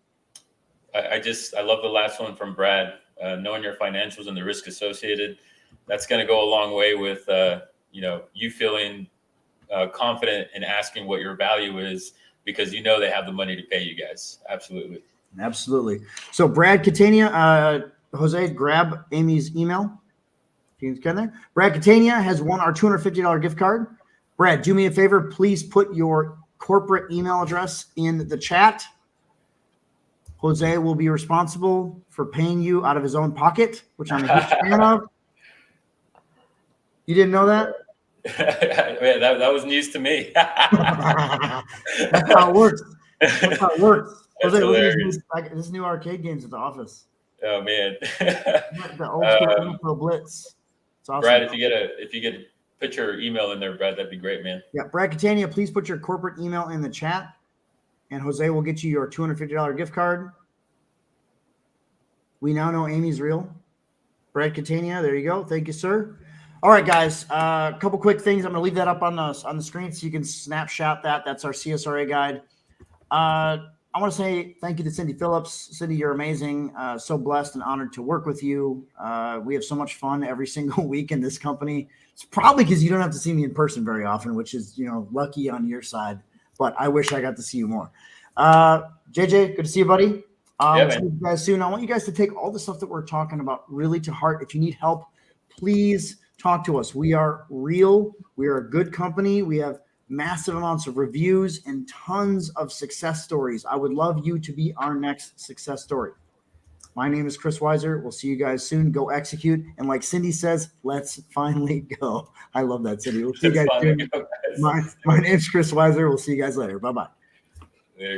I love the last one from Brad. Knowing your financials and the risk associated, that's going to go a long way with you feeling confident in asking what your value is because you know they have the money to pay you guys. Absolutely. So Brad Catania, Jose, grab Amy's email. You can get there. Brad Catania has won our $250 gift card. Brad, do me a favor. Please put your corporate email address in the chat. Jose will be responsible for paying you out of his own pocket, which I'm a huge fan of. You didn't know that? Man, that was news to me. That's how it works. Jose, look at this new arcade games at the office. Oh man, the old school info blitz. It's awesome. Brad, if you get put your email in there, Brad, that'd be great, man. Yeah, Brad Catania, please put your corporate email in the chat, and Jose will get you your $250 gift card. We now know Amy's real. Brad Catania, there you go. Thank you, sir. All right, guys. A couple quick things. I'm going to leave that up on the screen so you can snapshot that. That's our CSRA guide. I want to say thank you to Cindy Phillips. Cindy, you're amazing. So blessed and honored to work with you. We have so much fun every single week in this company. It's probably because you don't have to see me in person very often, which is, lucky on your side. But I wish I got to see you more. JJ, good to see you, buddy. See you guys soon. I want you guys to take all the stuff that we're talking about really to heart. If you need help, please talk to us. We are real. We are a good company. We have massive amounts of reviews and tons of success stories. I would love you to be our next success story. My name is Chris Weiser. We'll see you guys soon. Go execute. And like Cindy says, let's finally go. I love that, Cindy. We'll see you guys soon. My name's Chris Weiser. We'll see you guys later. Bye-bye. There you go.